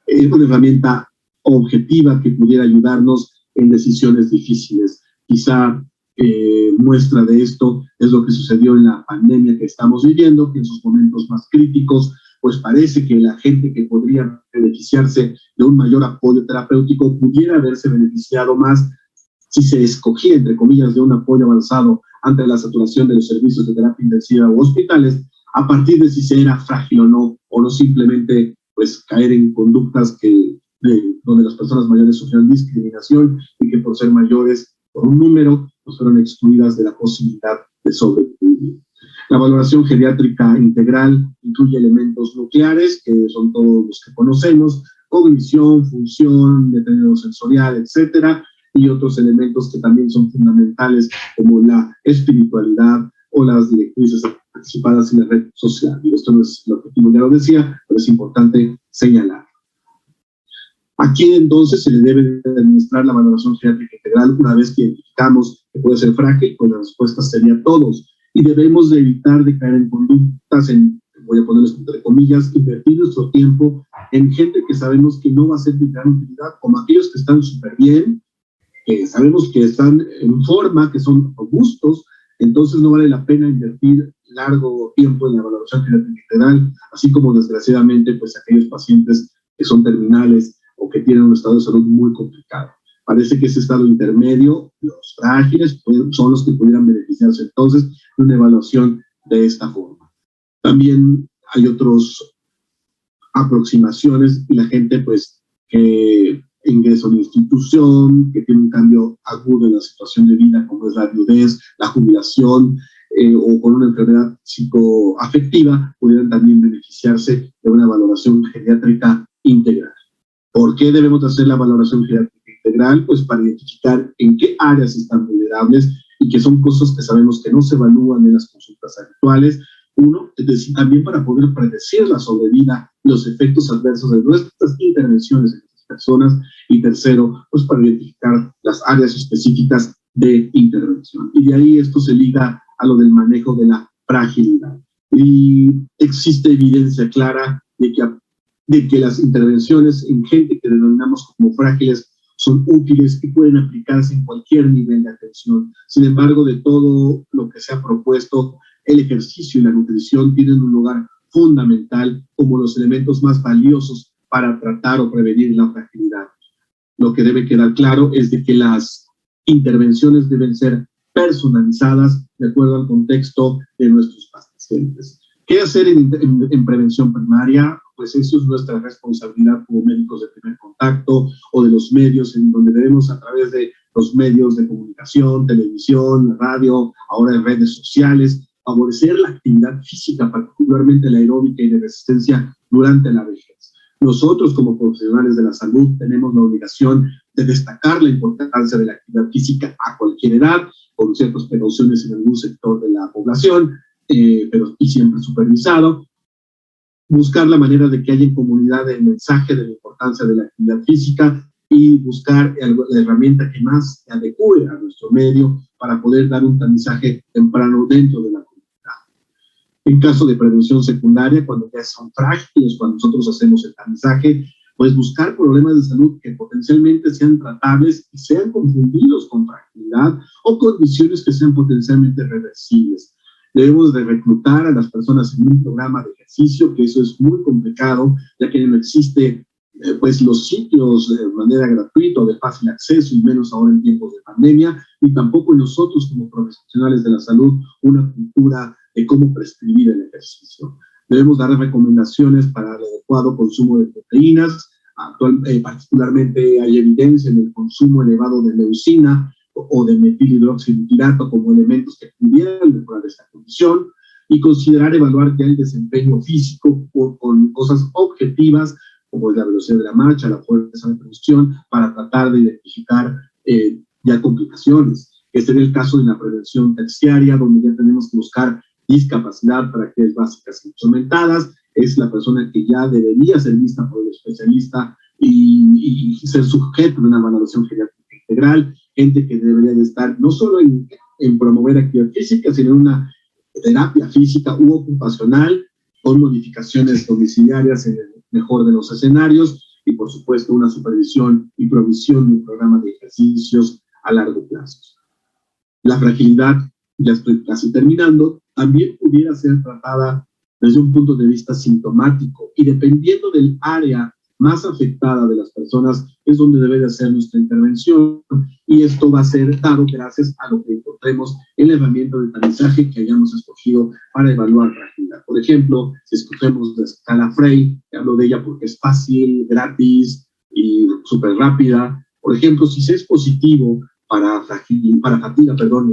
una herramienta objetiva que pudiera ayudarnos en decisiones difíciles. Quizá muestra de esto es lo que sucedió en la pandemia que estamos viviendo, que en sus momentos más críticos pues parece que la gente que podría beneficiarse de un mayor apoyo terapéutico pudiera haberse beneficiado más si se escogía, entre comillas, de un apoyo avanzado ante la saturación de los servicios de terapia intensiva u hospitales, a partir de si se era frágil o no simplemente pues caer en conductas donde las personas mayores sufrieron discriminación y que por ser mayores, por un número, pues fueron excluidas de la posibilidad de sobrevivir. La valoración geriátrica integral incluye elementos nucleares, que son todos los que conocemos, cognición, función, deterioro sensorial, etcétera, y otros elementos que también son fundamentales, como la espiritualidad o las directrices participadas en la red social. Y esto no es el objetivo, ya lo decía, pero es importante señalar. ¿A quién entonces se le debe administrar la valoración geriátrica integral una vez que identificamos que puede ser frágil? Pues la respuesta sería todos. Y debemos de evitar de caer en conductas, voy a ponerles entre comillas, invertir nuestro tiempo en gente que sabemos que no va a ser de gran utilidad, como aquellos que están súper bien, que sabemos que están en forma, que son robustos, entonces no vale la pena invertir largo tiempo en la valoración geriátrica integral, así como desgraciadamente pues aquellos pacientes que son terminales o que tienen un estado de salud muy complicado. Parece que ese estado intermedio, los frágiles, son los que pudieran beneficiarse entonces de una evaluación de esta forma. También hay otras aproximaciones y la gente pues que ingresa a una institución, que tiene un cambio agudo en la situación de vida, como es la viudez, la jubilación o con una enfermedad psicoafectiva, pudieran también beneficiarse de una valoración geriátrica integral. ¿Por qué debemos hacer la valoración geriátrica integral? Pues para identificar en qué áreas están vulnerables y que son cosas que sabemos que no se evalúan en las consultas actuales. Uno, es decir, también para poder predecir la sobrevida y los efectos adversos de nuestras intervenciones en estas personas. Y tercero, pues para identificar las áreas específicas de intervención. Y de ahí esto se liga a lo del manejo de la fragilidad. Y existe evidencia clara de que las intervenciones en gente que denominamos como frágiles son útiles y pueden aplicarse en cualquier nivel de atención. Sin embargo, de todo lo que se ha propuesto, el ejercicio y la nutrición tienen un lugar fundamental como los elementos más valiosos para tratar o prevenir la fragilidad. Lo que debe quedar claro es de que las intervenciones deben ser personalizadas de acuerdo al contexto de nuestros pacientes. ¿Qué hacer en prevención primaria? Pues eso es nuestra responsabilidad como médicos de primer contacto o de los medios, en donde debemos a través de los medios de comunicación, televisión, radio, ahora en redes sociales, favorecer la actividad física, particularmente la aeróbica y de resistencia durante la vejez. Nosotros como profesionales de la salud tenemos la obligación de destacar la importancia de la actividad física a cualquier edad, con ciertas precauciones en algún sector de la población, pero y siempre supervisado. Buscar la manera de que haya en comunidad el mensaje de la importancia de la actividad física y buscar la herramienta que más se adecue a nuestro medio para poder dar un tamizaje temprano dentro de la comunidad. En caso de prevención secundaria, cuando ya son frágiles, cuando nosotros hacemos el tamizaje, pues buscar problemas de salud que potencialmente sean tratables y sean confundidos con fragilidad o condiciones que sean potencialmente reversibles. Debemos de reclutar a las personas en un programa de ejercicio, que eso es muy complicado, ya que no existe pues los sitios de manera gratuita o de fácil acceso, y menos ahora en tiempos de pandemia, y tampoco nosotros como profesionales de la salud una cultura de cómo prescribir el ejercicio. Debemos dar recomendaciones para el adecuado consumo de proteínas. Particularmente hay evidencia en el consumo elevado de leucina o de metilhidroxibutirato como elementos que pudieran mejorar esta condición, y considerar evaluar ya el desempeño físico con cosas objetivas como es la velocidad de la marcha, la fuerza de producción, para tratar de identificar ya complicaciones. Este es el caso de la prevención terciaria, donde ya tenemos que buscar discapacidad para actividades básicas instrumentadas. Es la persona que ya debería ser vista por el especialista y ser sujeto de una valoración geriátrica integral, gente que debería de estar no solo en promover actividad física, sino en una terapia física u ocupacional con modificaciones domiciliarias en el mejor de los escenarios y, por supuesto, una supervisión y provisión de un programa de ejercicios a largo plazo. La fragilidad, ya estoy casi terminando, también pudiera ser tratada desde un punto de vista sintomático, y dependiendo del área más afectada de las personas es donde debe de hacer nuestra intervención, y esto va a ser dado gracias a lo que encontremos en la herramienta de tamizaje que hayamos escogido para evaluar fragilidad. Por ejemplo, si escogemos la escala Frey, que hablo de ella porque es fácil, gratis y súper rápida. Por ejemplo, si se es positivo para fatiga,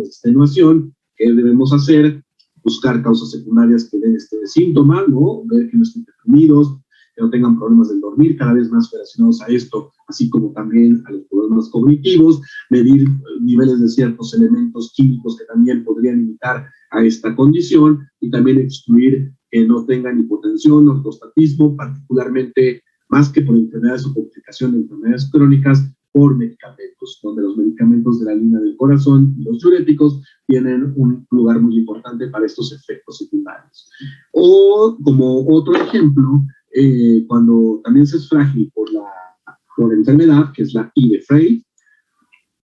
extenuación, ¿qué debemos hacer? Buscar causas secundarias que den este síntoma, ¿no? Ver que no estén deprimidos, que no tengan problemas del dormir, cada vez más relacionados a esto, así como también a los problemas cognitivos, medir niveles de ciertos elementos químicos que también podrían limitar a esta condición, y también excluir que no tengan hipotensión, ortostatismo, particularmente más que por enfermedades o complicación de enfermedades crónicas, por medicamentos, donde los medicamentos de la línea del corazón y los diuréticos tienen un lugar muy importante para estos efectos secundarios. O como otro ejemplo, cuando también se es frágil por enfermedad, que es la I de Frey,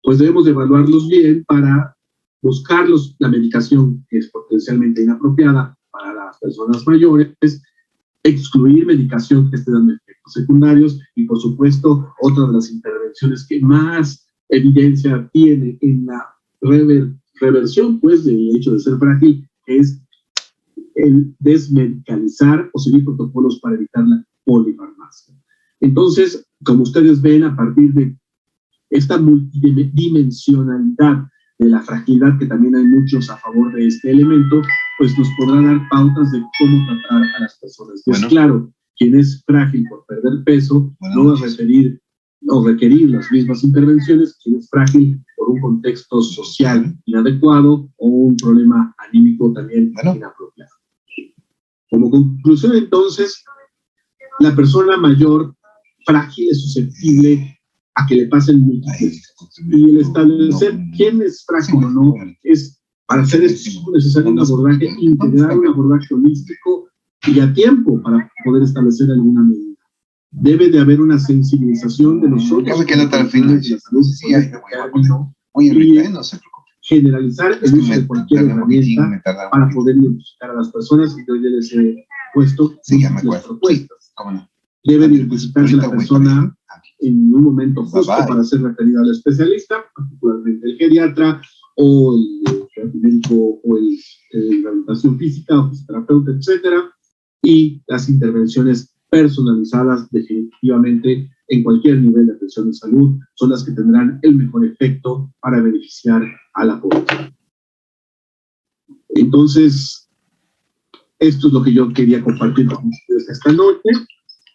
pues debemos evaluarlos bien para buscar la medicación que es potencialmente inapropiada para las personas mayores, excluir medicación que esté dando efectos secundarios, y por supuesto otra de las intervenciones que más evidencia tiene en la reversión pues del hecho de ser frágil es el desmedicalizar o seguir protocolos para evitar la polifarmacia. Entonces, como ustedes ven, a partir de esta multidimensionalidad de la fragilidad, que también hay muchos a favor de este elemento, pues nos podrá dar pautas de cómo tratar a las personas. Bueno, es claro, quien es frágil por perder peso no va a requerir las mismas intervenciones que quien es frágil por un contexto social inadecuado o un problema anímico también inapropiado. Como conclusión, entonces, la persona mayor frágil es susceptible a que le pasen múltiples. Y el establecer quién es frágil o no es, para hacer esto, es necesario un abordaje integral, un abordaje holístico y a tiempo para poder establecer alguna medida. Debe de haber una sensibilización de nosotros. Generalizar el uso de cualquier herramienta para poder identificar a las personas, y yo ya les he puesto las propuestas. Debe identificarse la persona en un momento justo para ser referida al especialista, particularmente el geriatra o el médico o el rehabilitación física o fisioterapeuta, etcétera, y las intervenciones personalizadas definitivamente en cualquier nivel de atención de salud son las que tendrán el mejor efecto para beneficiar a la población. Entonces, esto es lo que yo quería compartir con ustedes esta noche.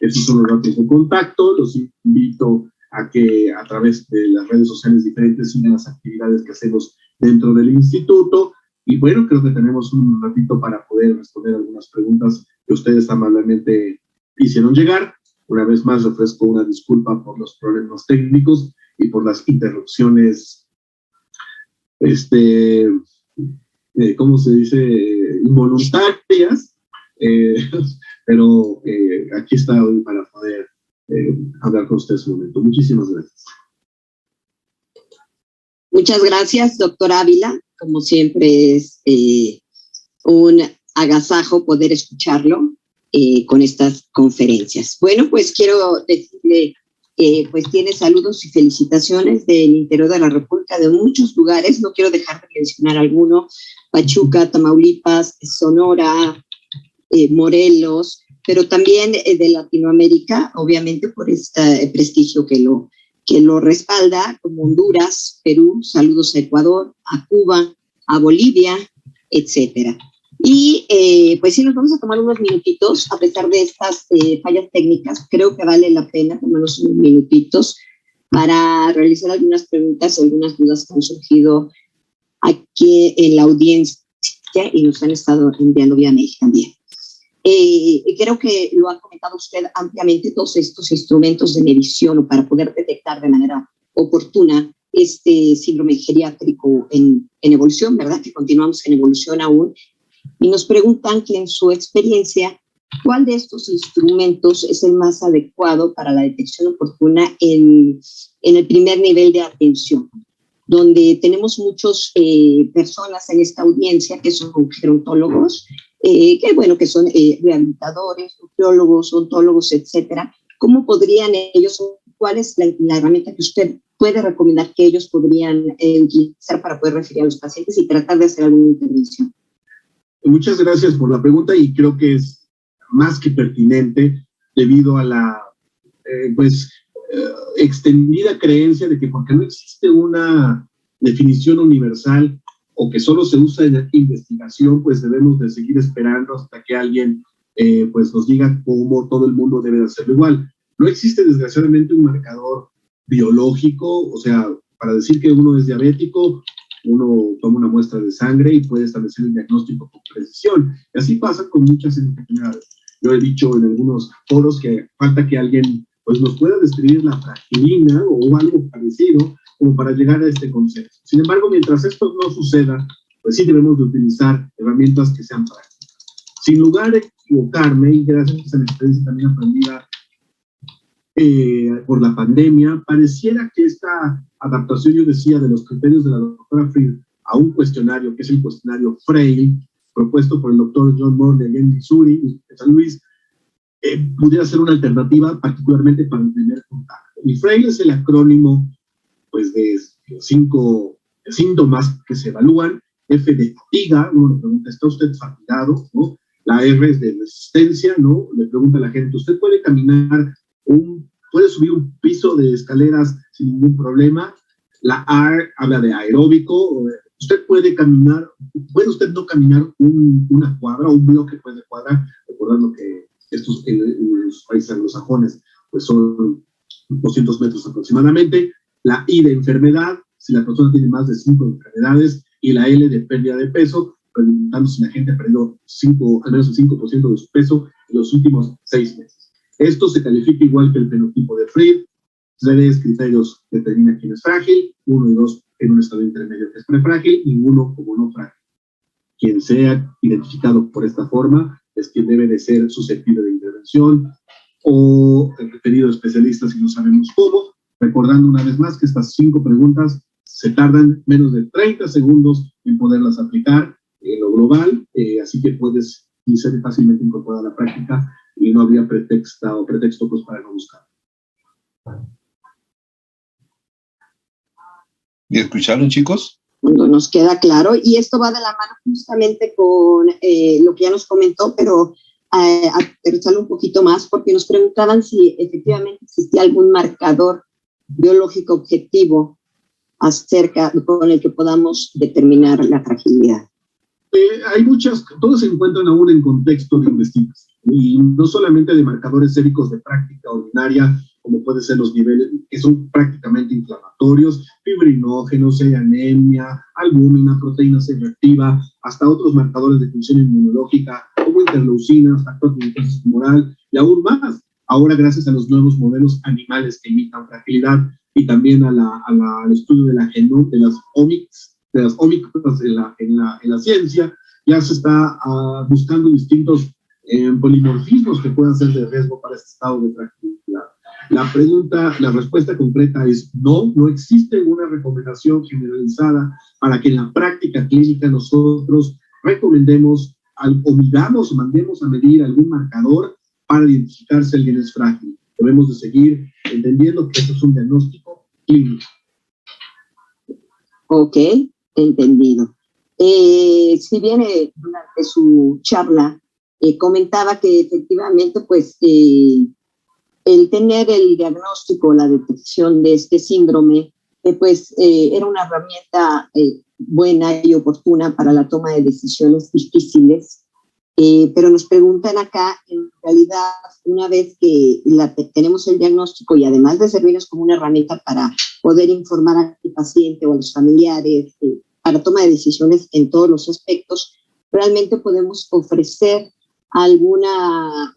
Esos son los datos de contacto. Los invito a que a través de las redes sociales diferentes sigan las actividades que hacemos dentro del instituto. Y bueno, creo que tenemos un ratito para poder responder algunas preguntas que ustedes amablemente hicieron llegar. Una vez más, ofrezco una disculpa por los problemas técnicos y por las interrupciones, ¿cómo se dice? Involuntarias, pero aquí está hoy para poder hablar con ustedes un momento. Muchísimas gracias. Muchas gracias, doctor Ávila. Como siempre es un agasajo poder escucharlo con estas conferencias. Bueno, pues quiero decirle que pues tiene saludos y felicitaciones del interior de la República, de muchos lugares. No quiero dejar de mencionar alguno: Pachuca, Tamaulipas, Sonora, Morelos, pero también de Latinoamérica, obviamente por este prestigio que lo respalda, como Honduras, Perú, saludos a Ecuador, a Cuba, a Bolivia, etcétera. Y pues sí, nos vamos a tomar unos minutitos, a pesar de estas fallas técnicas. Creo que vale la pena tomarnos unos minutitos para realizar algunas preguntas o algunas dudas que han surgido aquí en la audiencia y nos han estado enviando vía mail también. Creo que lo ha comentado usted ampliamente, todos estos instrumentos de medición para poder detectar de manera oportuna este síndrome geriátrico en evolución, ¿verdad? Que continuamos en evolución aún. Y nos preguntan que en su experiencia, ¿cuál de estos instrumentos es el más adecuado para la detección oportuna en el primer nivel de atención? Donde tenemos muchas personas en esta audiencia que son gerontólogos que son rehabilitadores, nutriólogos, odontólogos, etcétera. ¿Cómo podrían ellos, cuál es la herramienta que usted puede recomendar que ellos podrían utilizar para poder referir a los pacientes y tratar de hacer alguna intervención? Muchas gracias por la pregunta y creo que es más que pertinente debido a la extendida creencia de que porque no existe una definición universal o que solo se usa en investigación, pues debemos de seguir esperando hasta que alguien pues nos diga cómo todo el mundo debe de hacerlo igual. No existe desgraciadamente un marcador biológico, o sea, para decir que uno es diabético, uno toma una muestra de sangre y puede establecer el diagnóstico con precisión. Y así pasa con muchas enfermedades. Yo he dicho en algunos foros que falta que alguien pues nos pueda describir la fragilina o algo parecido como para llegar a este consenso. Sin embargo, mientras esto no suceda, pues sí debemos de utilizar herramientas que sean prácticas. Sin lugar a equivocarme, y gracias a la experiencia también aprendida por la pandemia, pareciera que esta adaptación, yo decía, de los criterios de la doctora Fried a un cuestionario, que es el cuestionario Frail, propuesto por el doctor John Moore de allá en Missouri, de San Luis, pudiera ser una alternativa particularmente para el primer contacto. Y Frail es el acrónimo pues, de 5 síntomas que se evalúan. F de fatiga, uno le pregunta, ¿está usted fatigado? ¿No? La R es de resistencia, ¿no? Le pregunta a la gente, ¿usted puede caminar puede subir un piso de escaleras sin ningún problema? La R habla de aeróbico. Usted puede caminar, ¿puede usted no caminar una cuadra, un bloque pues, de cuadra? Recordando que estos en los países anglosajones pues son 200 metros aproximadamente. La I de enfermedad, si la persona tiene más de 5 enfermedades, y la L de pérdida de peso, preguntando si la gente ha perdido al menos el 5% de su peso en los últimos 6 meses. Esto se califica igual que el fenotipo de Fried. 3 criterios determinan quién es frágil, 1 y 2 en un estado intermedio que es prefrágil, y 1 como no frágil. Quien sea identificado por esta forma es quien debe de ser susceptible de intervención o referido a especialistas si no sabemos cómo, recordando una vez más que estas 5 preguntas se tardan menos de 30 segundos en poderlas aplicar en lo global, así que puedes ser fácilmente incorporada a la práctica y no habría pretexto pues, para no buscar. ¿Y escucharon, chicos? Nos queda claro, y esto va de la mano justamente con lo que ya nos comentó, pero aterrizarlo un poquito más, porque nos preguntaban si efectivamente existía algún marcador biológico objetivo con el que podamos determinar la fragilidad. Hay muchas, todos se encuentran aún en contexto de investigación, y no solamente de marcadores séricos de práctica ordinaria, como pueden ser los niveles que son prácticamente inflamatorios, fibrinógenos, anemia, albúmina, proteína C reactiva, hasta otros marcadores de función inmunológica, como interleucinas, factor de glucosa tumoral, y aún más. Ahora, gracias a los nuevos modelos animales que imitan fragilidad, y también al estudio de las omics, en la ciencia, ya se está buscando distintos polimorfismos que puedan ser de riesgo para este estado de fragilidad. La respuesta concreta es no existe una recomendación generalizada para que en la práctica clínica nosotros recomendemos o midamos o mandemos a medir algún marcador para identificar si alguien es frágil. Debemos de seguir entendiendo que esto es un diagnóstico clínico. Ok, entendido. Si bien durante su charla comentaba que efectivamente pues el tener el diagnóstico, la detección de este síndrome, era una herramienta buena y oportuna para la toma de decisiones difíciles, pero nos preguntan acá, en realidad, una vez que tenemos el diagnóstico y además de servirnos como una herramienta para poder informar al paciente o a los familiares para toma de decisiones en todos los aspectos, realmente podemos ofrecer algún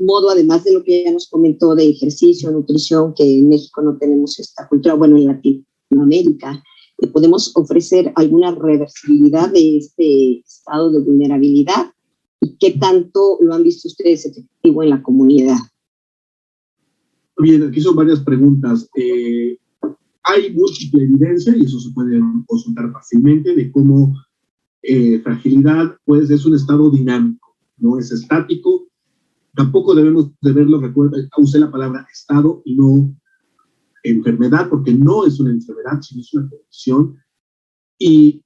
modo, además de lo que ya nos comentó de ejercicio, nutrición, que en México no tenemos esta cultura, bueno, en Latinoamérica, podemos ofrecer alguna reversibilidad de este estado de vulnerabilidad. ¿Y qué tanto lo han visto ustedes efectivo en la comunidad? Bien, aquí son varias preguntas. Hay múltiple evidencia, y eso se puede consultar fácilmente, de cómo fragilidad pues, es un estado dinámico. no es estático. Tampoco debemos de verlo, recuerda, usé la palabra estado y no enfermedad, porque no es una enfermedad, sino es una condición. Y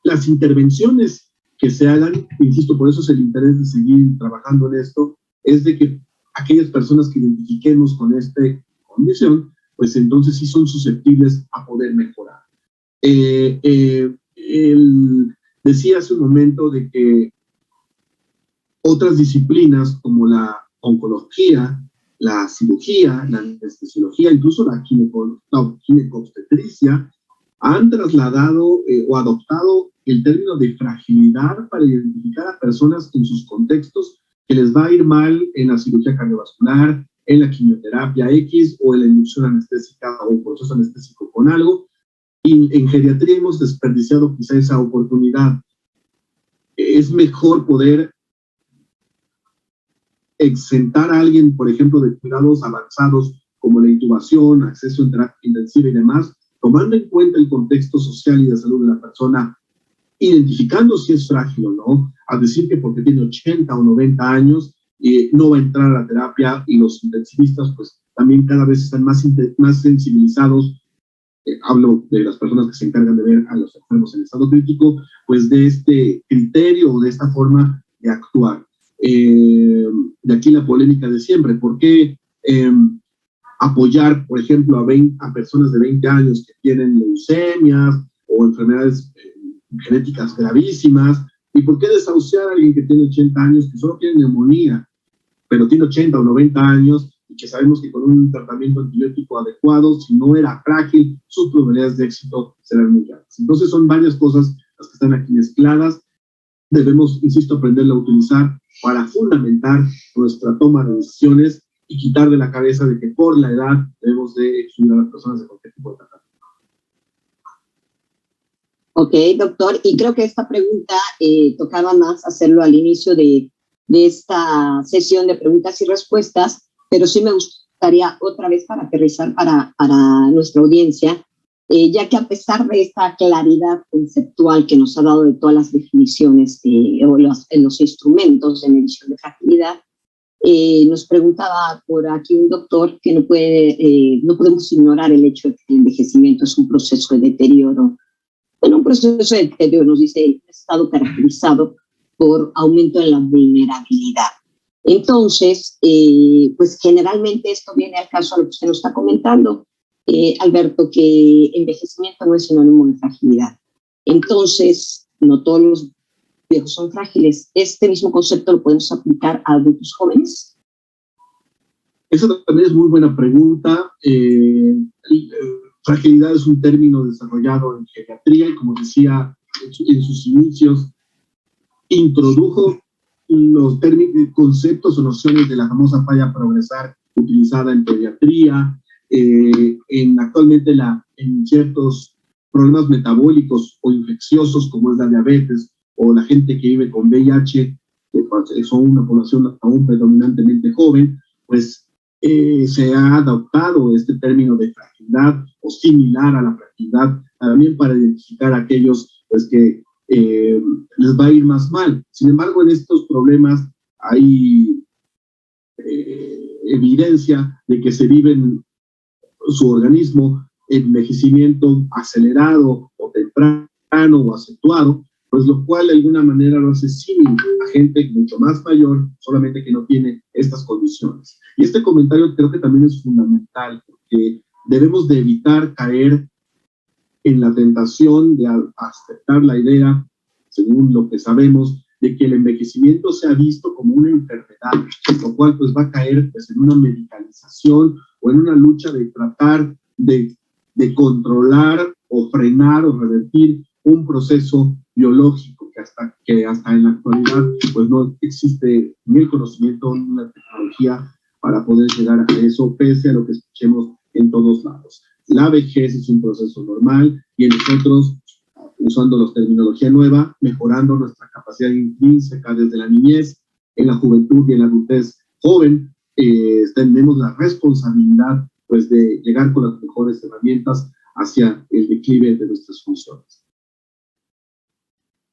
las intervenciones que se hagan, insisto, por eso es el interés de seguir trabajando en esto, es de que aquellas personas que identifiquemos con esta condición, pues entonces sí son susceptibles a poder mejorar. Decía hace un momento de que otras disciplinas como la oncología, la cirugía, la anestesiología, incluso la ginecobstetricia, han trasladado o adoptado el término de fragilidad para identificar a personas en sus contextos que les va a ir mal en la cirugía cardiovascular, en la quimioterapia X o en la inducción anestésica o un proceso anestésico con algo. Y en geriatría hemos desperdiciado quizá esa oportunidad. Es mejor poder exentar a alguien, por ejemplo, de cuidados avanzados como la intubación, acceso en terapia intensiva y demás, tomando en cuenta el contexto social y de salud de la persona, identificando si es frágil o no, a decir que porque tiene 80 o 90 años no va a entrar a la terapia, y los intensivistas pues también cada vez están más sensibilizados, hablo de las personas que se encargan de ver a los enfermos en estado crítico, pues de este criterio o de esta forma de actuar. De aquí la polémica de siempre, ¿por qué apoyar, por ejemplo, a personas de 20 años que tienen leucemias o enfermedades genéticas gravísimas? ¿Y por qué desahuciar a alguien que tiene 80 años, que solo tiene neumonía, pero tiene 80 o 90 años y que sabemos que con un tratamiento antibiótico adecuado, si no era frágil, sus probabilidades de éxito serán muy altas? Entonces son varias cosas las que están aquí mezcladas. Debemos, insisto, aprenderla a utilizar para fundamentar nuestra toma de decisiones y quitar de la cabeza de que por la edad debemos de excluir a las personas de cualquier tipo de tratamiento. Ok, doctor, y creo que esta pregunta tocaba más hacerlo al inicio de esta sesión de preguntas y respuestas, pero sí me gustaría otra vez para aterrizar para nuestra audiencia, ya que a pesar de esta claridad conceptual que nos ha dado de todas las definiciones o los instrumentos de medición de fragilidad, nos preguntaba por aquí un doctor que no podemos ignorar el hecho de que el envejecimiento es un proceso de deterioro. Bueno, un proceso de deterioro, nos dice, el estado caracterizado por aumento en la vulnerabilidad. Entonces, pues generalmente esto viene al caso a lo que usted nos está comentando, Alberto, que envejecimiento no es sinónimo de fragilidad. Entonces, no todos los viejos son frágiles. ¿Este mismo concepto lo podemos aplicar a adultos jóvenes? Esa también es muy buena pregunta. Fragilidad es un término desarrollado en geriatría y, como decía, en sus inicios introdujo los conceptos o nociones de la famosa falla progresar utilizada en pediatría, actualmente en ciertos problemas metabólicos o infecciosos como es la diabetes o la gente que vive con VIH, que son una población aún predominantemente joven, pues se ha adoptado este término de fragilidad o similar a la fragilidad también para identificar a aquellos pues, que les va a ir más mal. Sin embargo, en estos problemas hay evidencia de que se vive en su organismo envejecimiento acelerado o temprano o acentuado, pues lo cual de alguna manera lo hace similar a gente mucho más mayor, solamente que no tiene estas condiciones. Y este comentario creo que también es fundamental, porque debemos de evitar caer en la tentación de aceptar la idea, según lo que sabemos, de que el envejecimiento sea visto como una enfermedad, lo cual pues va a caer pues, en una medicalización o en una lucha de tratar de controlar o frenar o revertir un proceso biológico que hasta en la actualidad pues no existe ni el conocimiento ni la tecnología para poder llegar a eso, pese a lo que escuchemos en todos lados. La vejez es un proceso normal y nosotros, usando la terminología nueva, mejorando nuestra capacidad intrínseca desde la niñez, en la juventud y en la adultez joven, tenemos la responsabilidad pues, de llegar con las mejores herramientas hacia el declive de nuestras funciones.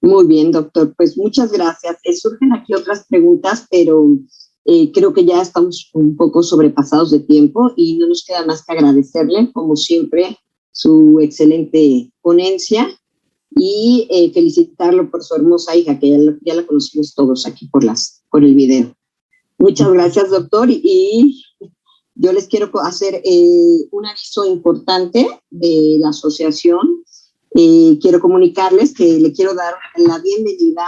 Muy bien, doctor. Pues muchas gracias. Surgen aquí otras preguntas, pero creo que ya estamos un poco sobrepasados de tiempo y no nos queda más que agradecerle, como siempre, su excelente ponencia y felicitarlo por su hermosa hija, que ya la conocimos todos aquí por el video. Muchas gracias, doctor. Y yo les quiero hacer un aviso importante de la asociación. Quiero comunicarles que le quiero dar la bienvenida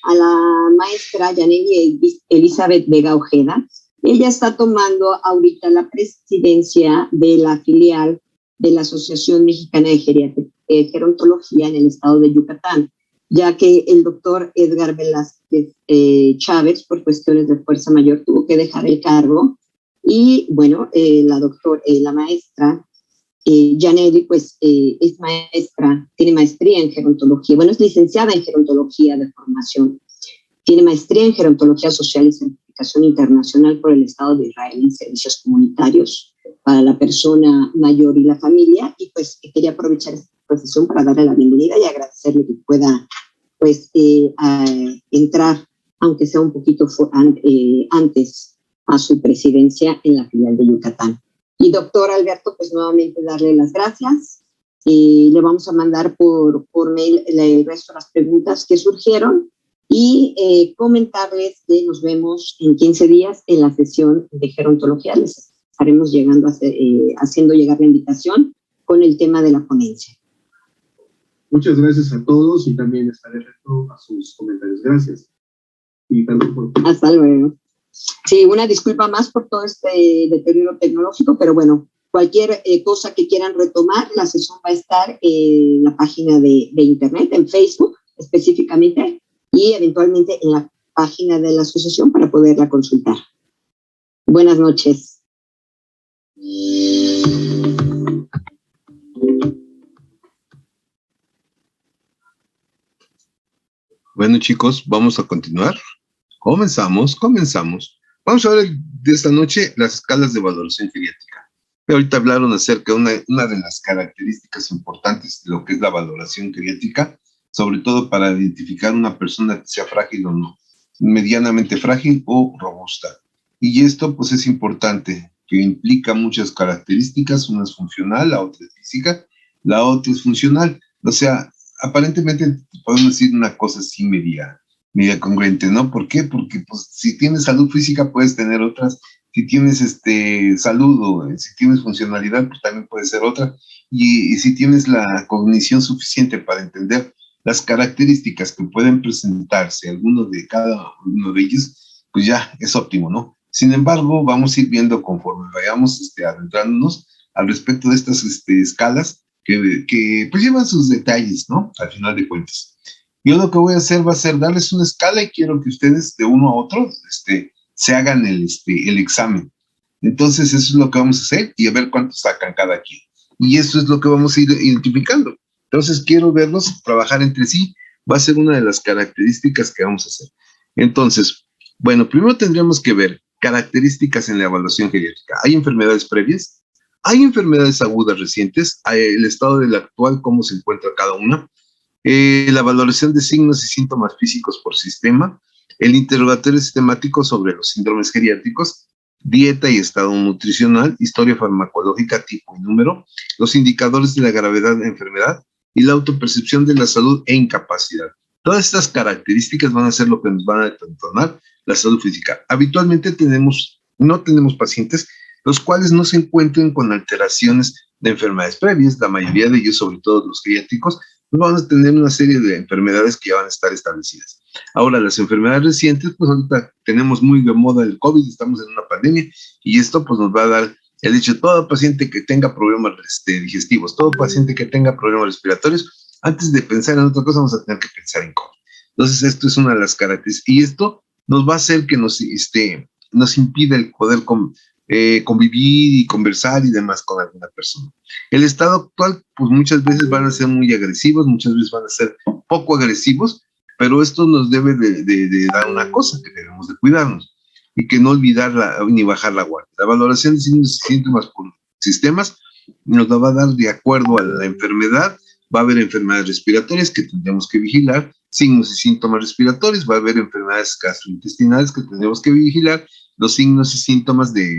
a la maestra Yaneli Elizabeth Vega Ojeda. Ella está tomando ahorita la presidencia de la filial de la Asociación Mexicana de Gerontología en el estado de Yucatán, ya que el doctor Edgar Velázquez Chávez, por cuestiones de fuerza mayor, tuvo que dejar el cargo. Y bueno, la maestra Yaneli, pues es maestra, tiene maestría en gerontología, bueno, es licenciada en gerontología de formación, tiene maestría en gerontología social y certificación internacional por el Estado de Israel en servicios comunitarios para la persona mayor y la familia, y pues quería aprovechar esta profesión para darle la bienvenida y agradecerle que pueda pues entrar, aunque sea un poquito antes, a su presidencia en la filial de Yucatán. Y doctor Alberto, pues nuevamente darle las gracias. Le vamos a mandar por mail el resto de las preguntas que surgieron y comentarles que nos vemos en 15 días en la sesión de gerontología. Les estaremos haciendo llegar la invitación con el tema de la ponencia. Muchas gracias a todos y también estaré atento a sus comentarios. Gracias. Y perdón por... Hasta luego. Sí, una disculpa más por todo este deterioro tecnológico, pero bueno, cualquier cosa que quieran retomar, la sesión va a estar en la página de internet, en Facebook específicamente, y eventualmente en la página de la asociación para poderla consultar. Buenas noches. Bueno, chicos, vamos a continuar. Comenzamos. Vamos a ver de esta noche las escalas de valoración geriátrica. Ahorita hablaron acerca de una de las características importantes de lo que es la valoración geriátrica, sobre todo para identificar una persona que sea frágil o no, medianamente frágil o robusta. Y esto pues es importante, que implica muchas características, una es funcional, la otra es física, la otra es funcional. O sea, aparentemente podemos decir una cosa así media congruente, ¿no? ¿Por qué? Porque pues, si tienes salud física puedes tener otras, si tienes salud o si tienes funcionalidad, pues también puede ser otra, y si tienes la cognición suficiente para entender las características que pueden presentarse, algunos de cada uno de ellos, pues ya es óptimo, ¿no? Sin embargo, vamos a ir viendo conforme vayamos adentrándonos al respecto de estas escalas que pues llevan sus detalles, ¿no? Al final de cuentas. Yo lo que voy a hacer va a ser darles una escala y quiero que ustedes de uno a otro se hagan el examen. Entonces eso es lo que vamos a hacer y a ver cuánto sacan cada quien. Y eso es lo que vamos a ir identificando. Entonces quiero verlos trabajar entre sí. Va a ser una de las características que vamos a hacer. Entonces, bueno, primero tendríamos que ver características en la evaluación geriátrica. ¿Hay enfermedades previas? ¿Hay enfermedades agudas recientes? ¿El estado del actual, cómo se encuentra cada una? La valoración de signos y síntomas físicos por sistema, el interrogatorio sistemático sobre los síndromes geriátricos, dieta y estado nutricional, historia farmacológica, tipo y número, los indicadores de la gravedad de la enfermedad y la autopercepción de la salud e incapacidad. Todas estas características van a ser lo que nos van a determinar la salud física. Habitualmente no tenemos pacientes los cuales no se encuentren con alteraciones de enfermedades previas, la mayoría de ellos, sobre todo los geriátricos, van a tener una serie de enfermedades que ya van a estar establecidas. Ahora, las enfermedades recientes, pues ahorita tenemos muy de moda el COVID, estamos en una pandemia, y esto pues nos va a dar el hecho de todo paciente que tenga problemas digestivos, todo paciente que tenga problemas respiratorios, antes de pensar en otra cosa vamos a tener que pensar en COVID. Entonces, esto es una de las características, y esto nos va a hacer que nos impida el poder convivir y conversar y demás con alguna persona. El estado actual, pues muchas veces van a ser muy agresivos, muchas veces van a ser poco agresivos, pero esto nos debe de dar una cosa, que debemos de cuidarnos y que no olvidar ni bajar la guardia. La valoración de signos y síntomas por sistemas nos la va a dar de acuerdo a la enfermedad. Va a haber enfermedades respiratorias que tendremos que vigilar, signos y síntomas respiratorios, va a haber enfermedades gastrointestinales que tenemos que vigilar, los signos y síntomas del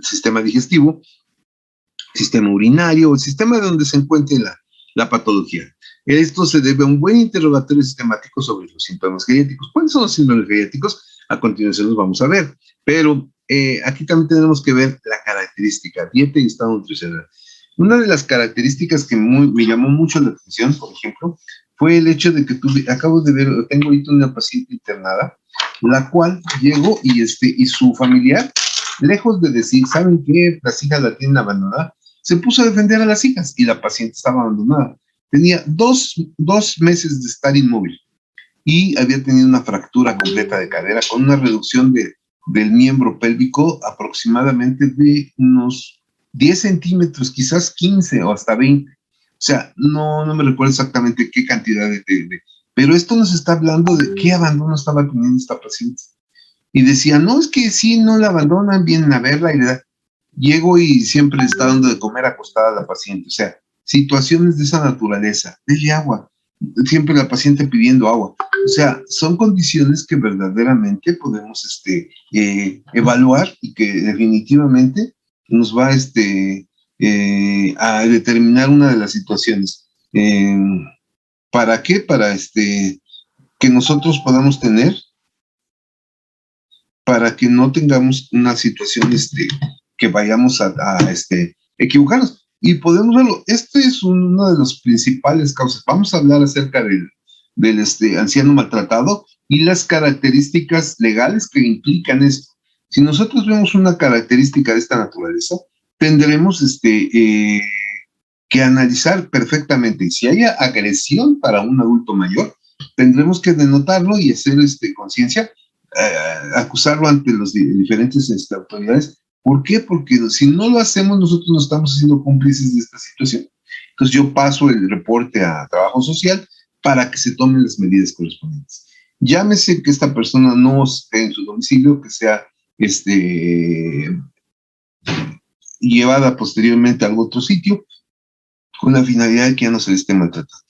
sistema digestivo, sistema urinario, el sistema donde se encuentre la patología. Esto se debe a un buen interrogatorio sistemático sobre los síntomas geriátricos. ¿Cuáles son los síntomas geriátricos? A continuación los vamos a ver, pero aquí también tenemos que ver la característica, dieta y estado nutricional. Una de las características que me llamó mucho la atención, por ejemplo, fue el hecho de que acabo de ver, tengo ahorita una paciente internada, la cual llegó y su familiar, lejos de decir, ¿saben qué? Las hijas la tienen abandonada, se puso a defender a las hijas y la paciente estaba abandonada. Tenía dos meses de estar inmóvil y había tenido una fractura completa de cadera con una reducción del miembro pélvico aproximadamente de unos 10 centímetros, quizás 15 o hasta 20. O sea, no me recuerdo exactamente qué cantidad pero esto nos está hablando de qué abandono estaba teniendo esta paciente. Y decía, no, es que sí, no la abandonan, vienen a verla y le da. Llego y siempre le está dando de comer acostada a la paciente. O sea, situaciones de esa naturaleza. Dele agua. Siempre la paciente pidiendo agua. O sea, son condiciones que verdaderamente podemos evaluar y que definitivamente nos va a determinar una de las situaciones. ¿Para qué? Para que nosotros podamos tener, para que no tengamos una situación que vayamos a equivocarnos. Y podemos verlo, este es uno de los principales causas. Vamos a hablar acerca del anciano maltratado y las características legales que implican esto. Si nosotros vemos una característica de esta naturaleza, tendremos que analizar perfectamente. Y si hay agresión para un adulto mayor, tendremos que denotarlo y hacer conciencia, acusarlo ante las diferentes autoridades. ¿Por qué? Porque si no lo hacemos, nosotros no estamos siendo cómplices de esta situación. Entonces yo paso el reporte a trabajo social para que se tomen las medidas correspondientes. Llámese que esta persona no esté en su domicilio, que sea llevada posteriormente a algún otro sitio, con la finalidad de que ya no se le esté maltratando.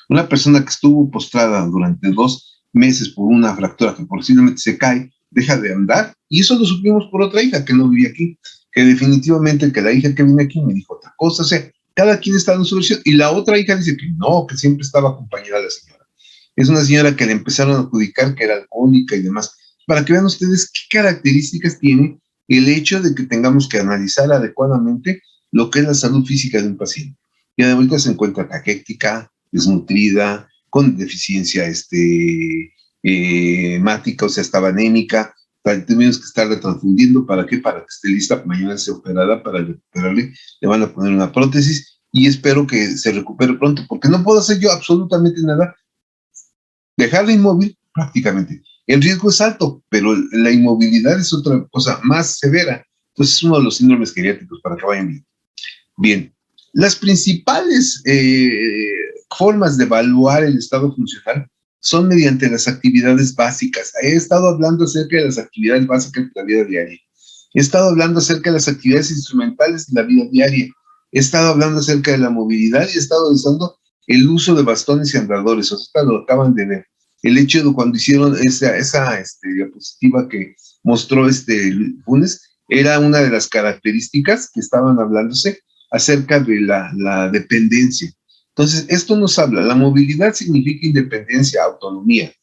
Una persona que estuvo postrada durante 2 meses por una fractura que posiblemente se cae, deja de andar, y eso lo supimos por otra hija que no vivía aquí, que definitivamente que la hija que viene aquí me dijo otra cosa. O sea, cada quien está en su versión, y la otra hija dice que no, que siempre estaba acompañada de la señora. Es una señora que le empezaron a adjudicar que era alcohólica y demás, para que vean ustedes qué características tiene el hecho de que tengamos que analizar adecuadamente lo que es la salud física de un paciente. Y ahorita se encuentra caquética, desnutrida, con deficiencia hemática, o sea, estaba anémica. Tenemos que estarla transfundiendo. ¿Para qué? Para que esté lista mañana sea operada, para recuperarle. Le van a poner una prótesis y espero que se recupere pronto, porque no puedo hacer yo absolutamente nada. Dejarla inmóvil, prácticamente. El riesgo es alto, pero la inmovilidad es otra cosa más severa. Entonces es uno de los síndromes geriátricos, para que vayan bien. Bien, las principales formas de evaluar el estado funcional son mediante las actividades básicas. He estado hablando acerca de las actividades básicas de la vida diaria. He estado hablando acerca de las actividades instrumentales de la vida diaria. He estado hablando acerca de la movilidad y he estado usando el uso de bastones y andadores. O sea, lo acaban de ver. El hecho de cuando hicieron esa diapositiva que mostró Funes, era una de las características que estaban hablándose acerca de la dependencia. Entonces, esto nos habla, la movilidad significa independencia, autonomía.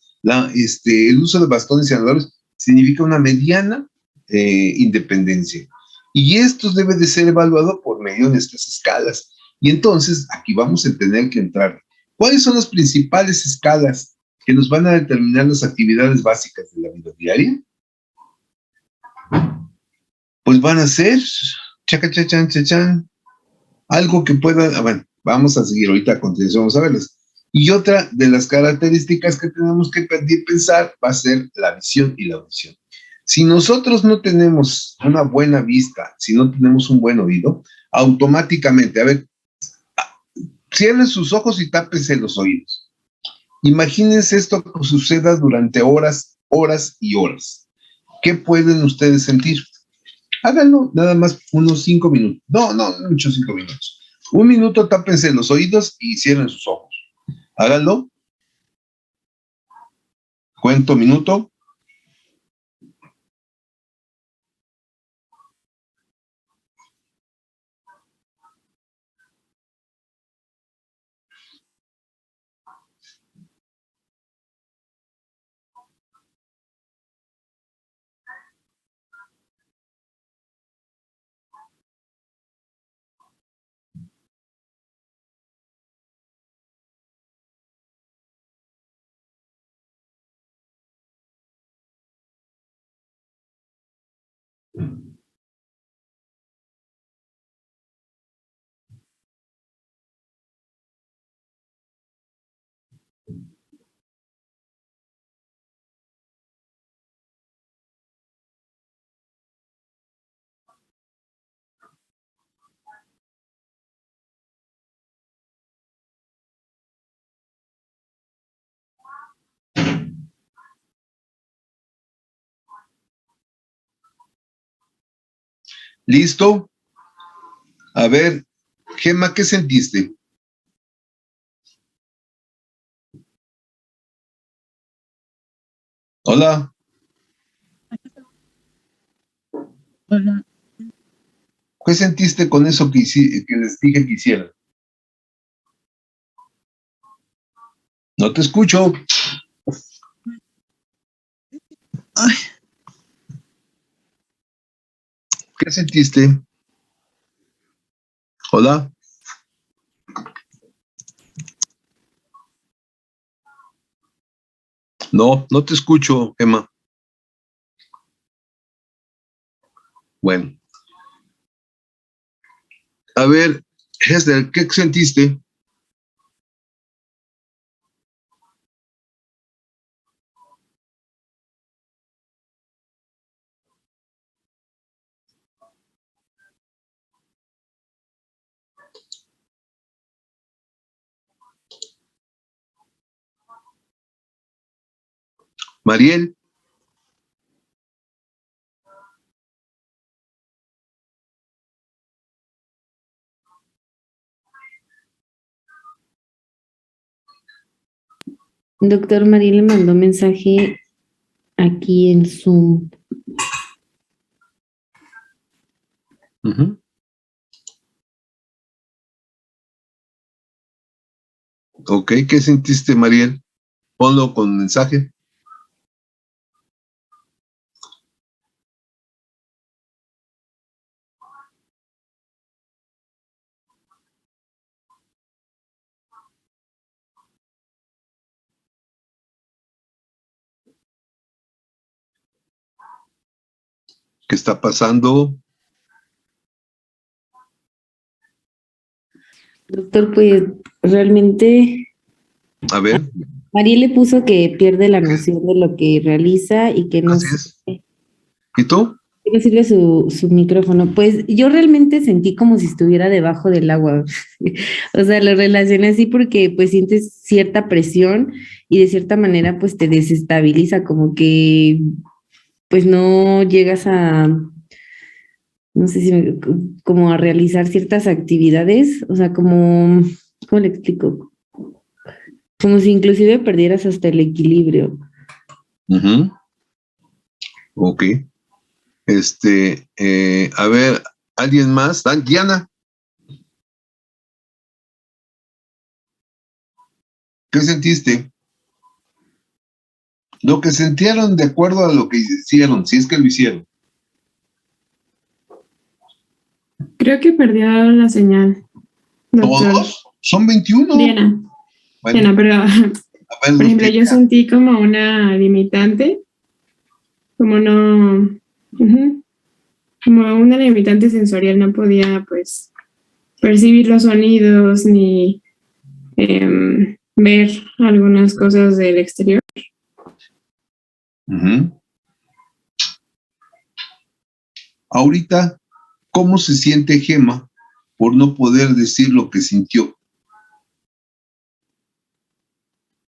El uso de bastones y andadores significa una mediana independencia. Y esto debe de ser evaluado por medio de estas escalas. Y entonces, aquí vamos a tener que entrar. ¿Cuáles son las principales escalas que nos van a determinar las actividades básicas de la vida diaria? Pues van a ser, algo que pueda, bueno, vamos a seguir ahorita a continuación, vamos a verlas. Y otra de las características que tenemos que pensar va a ser la visión y la audición. Si nosotros no tenemos una buena vista, si no tenemos un buen oído, automáticamente, a ver, cierren sus ojos y tápense los oídos. Imagínense esto que suceda durante horas, horas y horas. ¿Qué pueden ustedes sentir? Háganlo nada más unos 5 minutos. No muchos 5 minutos. 1 minuto, tápense los oídos y cierren sus ojos. Háganlo. Cuento minuto. ¿Listo? A ver, Gema, ¿qué sentiste? Hola. Hola. ¿Qué sentiste con eso que les dije que hicieran? No te escucho. Ay, ¿Qué sentiste? Hola. No, no te escucho, Gema. Bueno. A ver, Hester, ¿qué sentiste? Mariel. Doctor María le mandó mensaje aquí en Zoom. Uh-huh. Ok, ¿qué sentiste, Mariel? Ponlo con mensaje. ¿Qué está pasando? Doctor, pues realmente A ver, María le puso que pierde la noción de lo que realiza y que no, así es. ¿Y tú? que no sirve su micrófono. Pues yo realmente sentí como si estuviera debajo del agua. O sea, lo relacioné así porque pues sientes cierta presión y de cierta manera pues te desestabiliza, como que pues no llegas a, no sé si, como a realizar ciertas actividades, o sea, como, ¿cómo le explico? Como si inclusive perdieras hasta el equilibrio. Uh-huh. Ok. A ver, ¿alguien más? Diana, ¿qué sentiste? Lo que sintieron de acuerdo a lo que hicieron, si es que lo hicieron. creo que perdió la señal, doctor. ¿Todos? Son 21. Diana, Bueno, Diana, pero a ver, por ejemplo, que yo sentí como una limitante, como no, ujú, como una limitante sensorial, no podía pues percibir los sonidos ni ver algunas cosas del exterior. Uh-huh. Ahorita, ¿cómo se siente Gema por no poder decir lo que sintió?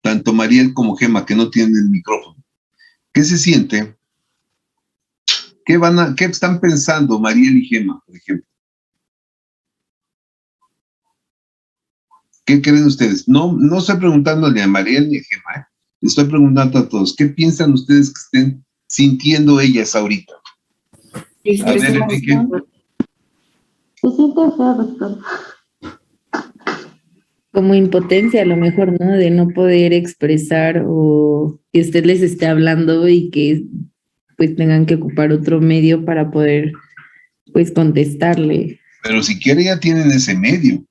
Tanto Mariel como Gema, que no tienen el micrófono. ¿Qué se siente? ¿Qué están pensando Mariel y Gema, por ejemplo? ¿Qué creen ustedes? No estoy preguntándole a Mariel ni a Gema, ¿eh? Les estoy preguntando a todos, ¿qué piensan ustedes que estén sintiendo ellas ahorita? A ver, Enrique. Se siente feo, doctor. Como impotencia a lo mejor, ¿no? De no poder expresar o que usted les esté hablando y que pues tengan que ocupar otro medio para poder pues contestarle. Pero siquiera ya tienen ese medio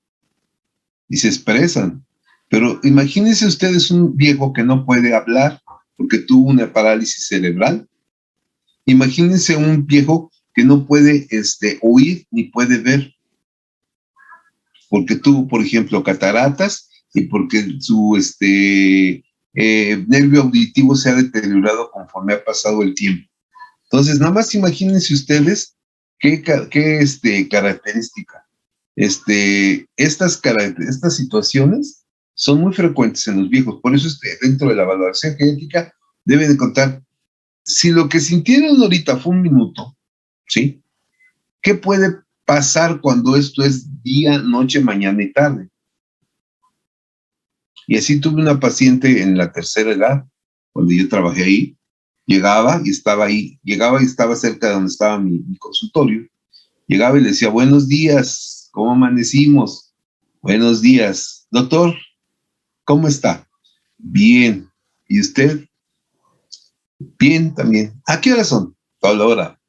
y se expresan. Pero imagínense ustedes un viejo que no puede hablar porque tuvo una parálisis cerebral. Imagínense un viejo que no puede oír ni puede ver porque tuvo, por ejemplo, cataratas y porque su nervio auditivo se ha deteriorado conforme ha pasado el tiempo. Entonces, nada más imagínense ustedes qué característica. Estas situaciones son muy frecuentes en los viejos, por eso dentro de la valoración genética deben de contar, si lo que sintieron ahorita fue un minuto, ¿sí? ¿Qué puede pasar cuando esto es día, noche, mañana y tarde? Y así tuve una paciente en la tercera edad, cuando yo trabajé ahí, llegaba y estaba cerca de donde estaba mi consultorio, llegaba y le decía, buenos días, ¿cómo amanecimos? Buenos días, doctor, ¿cómo está? Bien, ¿y usted? Bien también. ¿A qué hora son? Toda la hora.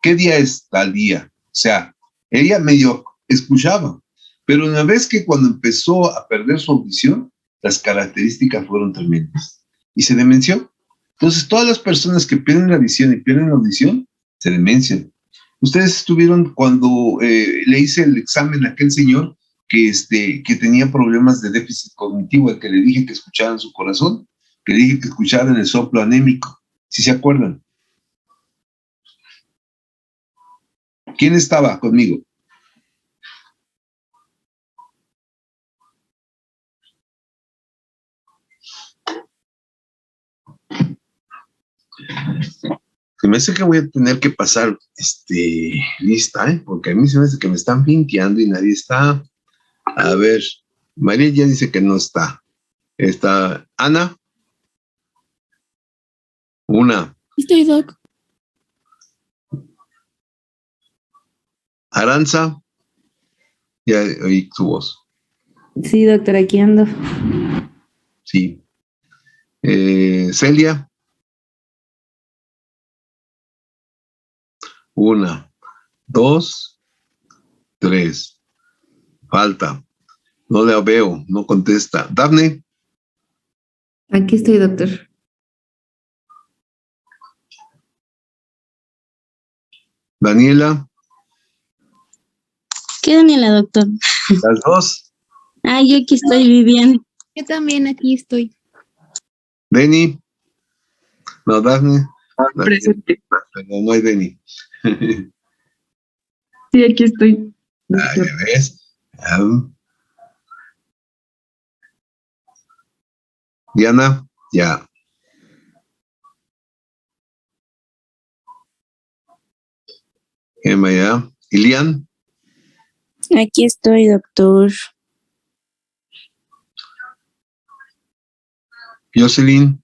¿Qué día es tal día? O sea, ella medio escuchaba, pero una vez que cuando empezó a perder su audición, las características fueron tremendas y se demenció. Entonces, todas las personas que pierden la visión y pierden la audición, se demencian. Ustedes estuvieron cuando le hice el examen a aquel señor que tenía problemas de déficit cognitivo, al que le dije que escucharan su corazón, que le dije que escucharan el soplo anémico, si se acuerdan. ¿Quién estaba conmigo? Se me hace que voy a tener que pasar lista, porque a mí se me hace que me están pinteando y nadie está. A ver, María ya dice que no está. Está Ana. Una. Estoy, doc. Aranza. Ya oí tu voz. Sí, doctor, aquí ando. Sí. Celia. Una, dos, tres. Falta. No la veo, no contesta. Dafne. Aquí estoy, doctor. Daniela. ¿Qué, Daniela, doctor? Las dos. Ah, yo aquí estoy, Vivian. Yo también aquí estoy. Deni. No, Dafne. Presente. Pero no hay Deni. Sí, aquí estoy. Ya ves. Diana, ya. Emma, ya. Ilian, Aquí estoy, doctor. Jocelyn,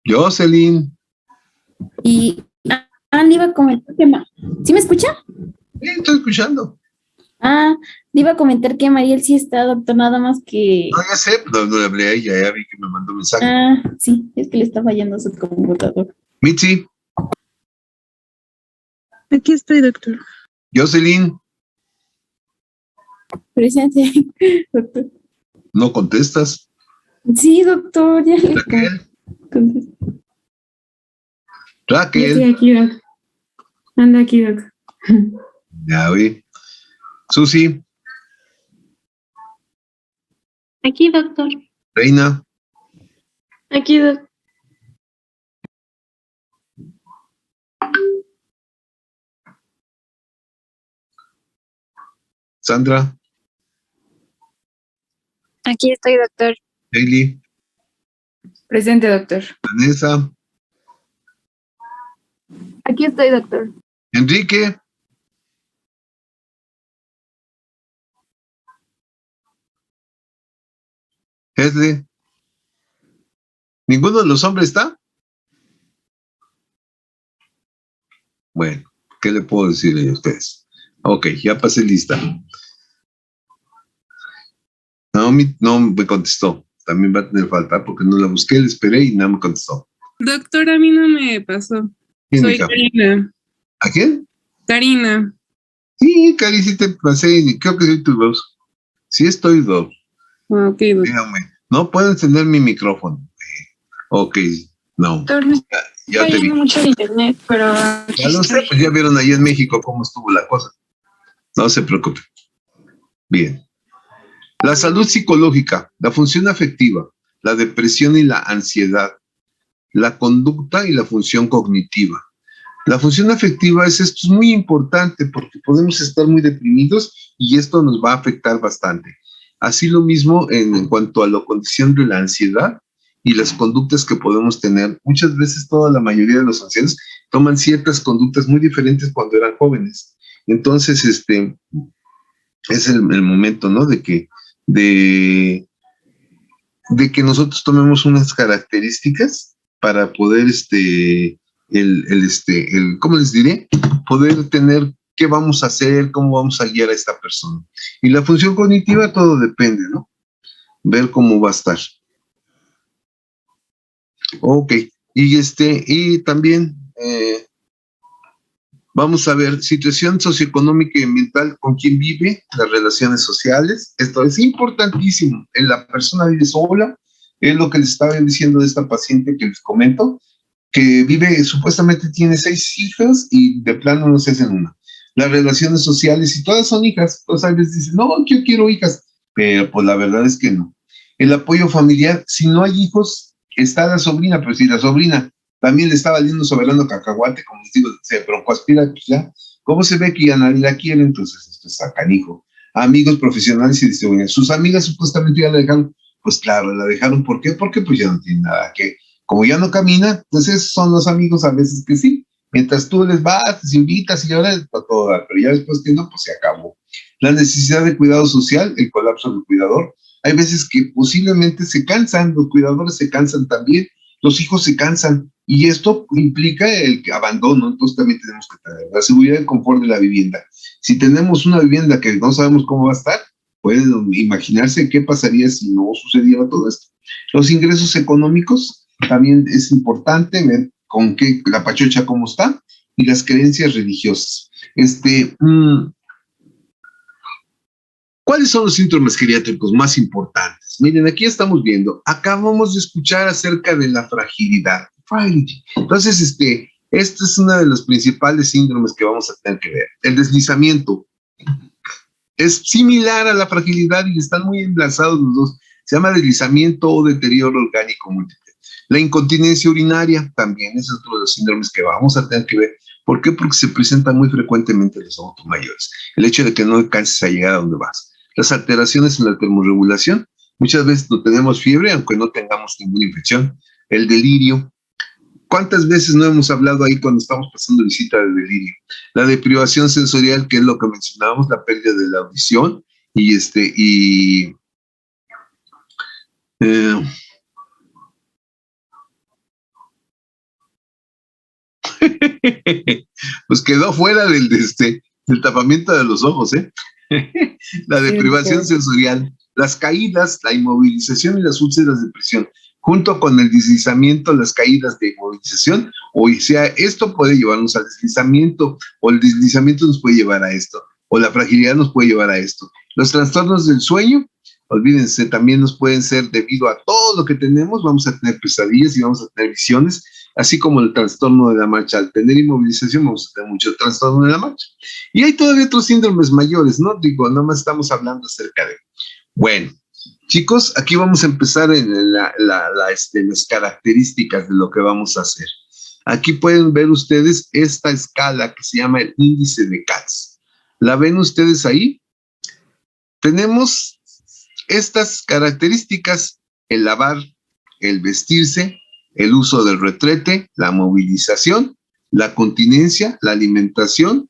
Jocelyn. Y le iba a comentar que ¿sí me escucha? Estoy escuchando. Le iba a comentar que Mariel sí está, doctor, nada más que. No, ya sé, no le hablé a ella, ya vi que me mandó mensaje. Sí, es que le está fallando su computador. Mitzi, Aquí estoy, doctor. Jocelyn, Presente, doctor. no contestas. Sí, doctor, ya le Raquel, contesté. Yo Raquel, estoy aquí, doc. Anda aquí, doc. ya vi. Susi, Aquí, doctor. Reina, Aquí, doctor. Sandra, Aquí estoy, doctor. Hailey, Presente, doctor. Vanessa, Aquí estoy, doctor. Enrique, Edle. ¿Ninguno de los hombres está? Bueno, ¿qué le puedo decir a ustedes? Ok, ya pasé lista. Naomi no me contestó. También va a tener falta porque no la busqué, la esperé y no me contestó. Doctor, a mí no me pasó. ¿Quién, Soy hija? Karina. ¿A quién? Karina. Sí, Cari, sí te pasé. Creo que soy tu voz. Sí estoy dos. Ah, ok, doctor. Dígame. No puedo encender mi micrófono. Ok, no. Doctor, me Ya está te vi. yendo mucho el internet, pero Ya lo sé, pues ya vieron ahí en México cómo estuvo la cosa. No se preocupe. Bien. La salud psicológica, la función afectiva, la depresión y la ansiedad, la conducta y la función cognitiva. La función afectiva esto es muy importante porque podemos estar muy deprimidos y esto nos va a afectar bastante. Así lo mismo en cuanto a la condición de la ansiedad y las conductas que podemos tener. Muchas veces la mayoría de los ancianos toman ciertas conductas muy diferentes cuando eran jóvenes. Entonces, es el momento, ¿no? De que nosotros tomemos unas características para poder, ¿cómo les diré? Poder tener qué vamos a hacer, cómo vamos a guiar a esta persona. Y la función cognitiva, todo depende, ¿no? Ver cómo va a estar. Ok, y también vamos a ver situación socioeconómica y ambiental, con quién vive, las relaciones sociales. Esto es importantísimo. La persona vive sola, es lo que les estaba diciendo de esta paciente que les comento, que vive, supuestamente tiene 6 hijas y de plano no se hacen una. Las relaciones sociales, y todas son hijas, a veces dicen, no, yo quiero hijas, pero pues la verdad es que no. El apoyo familiar, si no hay hijos, está la sobrina, pero si la sobrina también le está valiendo soberano cacahuate, como les digo, se broncoaspira, pues ya, ¿cómo se ve que ya nadie la quiere? Entonces esto está canijo. Amigos profesionales y distribuidores. Sus amigas supuestamente ya la dejaron, pues claro, la dejaron, ¿por qué? Porque pues ya no tiene nada que, como ya no camina, entonces son los amigos a veces que sí. Mientras tú les vas, les invitas y ahora está todo dar, pero ya después que no, pues se acabó. La necesidad de cuidado social, el colapso del cuidador. Hay veces que posiblemente se cansan, los cuidadores se cansan también, los hijos se cansan, y esto implica el abandono. Entonces también tenemos que tener la seguridad y el confort de la vivienda. Si tenemos una vivienda que no sabemos cómo va a estar, pueden imaginarse qué pasaría si no sucediera todo esto. Los ingresos económicos, también es importante ver con qué la pachocha cómo está, y las creencias religiosas. ¿Cuáles son los síntomas geriátricos más importantes? Miren, aquí estamos viendo, acabamos de escuchar acerca de la fragilidad. Entonces, esta es una de los principales síndromes que vamos a tener que ver. El deslizamiento es similar a la fragilidad y están muy enlazados los dos. Se llama deslizamiento o deterioro orgánico múltiple. La incontinencia urinaria también es otro de los síndromes que vamos a tener que ver. ¿Por qué? Porque se presenta muy frecuentemente en los adultos mayores. El hecho de que no alcances a llegar a donde vas. Las alteraciones en la termorregulación. Muchas veces no tenemos fiebre, aunque no tengamos ninguna infección. El delirio. ¿Cuántas veces no hemos hablado ahí cuando estamos pasando visita de delirio? La deprivación sensorial, que es lo que mencionábamos, la pérdida de la audición pues quedó fuera del tapamiento de los ojos, ¿eh? La deprivación sensorial, las caídas, la inmovilización y las úlceras de presión, junto con el deslizamiento, las caídas de inmovilización, o sea, esto puede llevarnos al deslizamiento, o el deslizamiento nos puede llevar a esto, o la fragilidad nos puede llevar a esto. Los trastornos del sueño, olvídense, también nos pueden ser debido a todo lo que tenemos, vamos a tener pesadillas y vamos a tener visiones, así como el trastorno de la marcha. Al tener inmovilización vamos a tener mucho trastorno de la marcha. Y hay todavía otros síndromes mayores, ¿no? Digo, nada más estamos hablando acerca de... Bueno, chicos, aquí vamos a empezar en las características de lo que vamos a hacer. Aquí pueden ver ustedes esta escala que se llama el índice de Katz. ¿La ven ustedes ahí? Tenemos estas características: el lavar, el vestirse, el uso del retrete, la movilización, la continencia, la alimentación,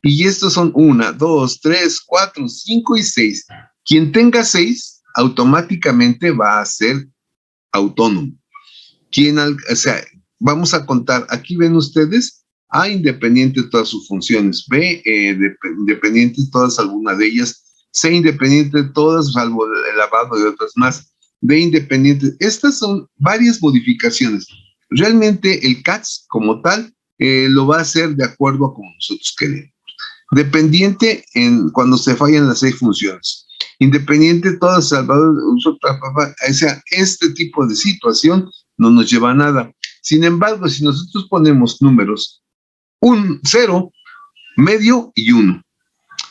y estos son 1, 2, 3, 4, 5 y 6. Quien tenga 6 automáticamente va a ser autónomo. O sea, vamos a contar, aquí ven ustedes, A independiente de todas sus funciones, B independiente de todas algunas de ellas, C independiente de todas, salvo el lavado y otras más, D independiente. Estas son varias modificaciones. Realmente el CATS como tal lo va a hacer de acuerdo a como nosotros queremos. Dependiente cuando se fallan las 6 funciones. Independiente de todas, salvador, o sea, este tipo de situación no nos lleva a nada. Sin embargo, si nosotros ponemos números 0, medio y 1,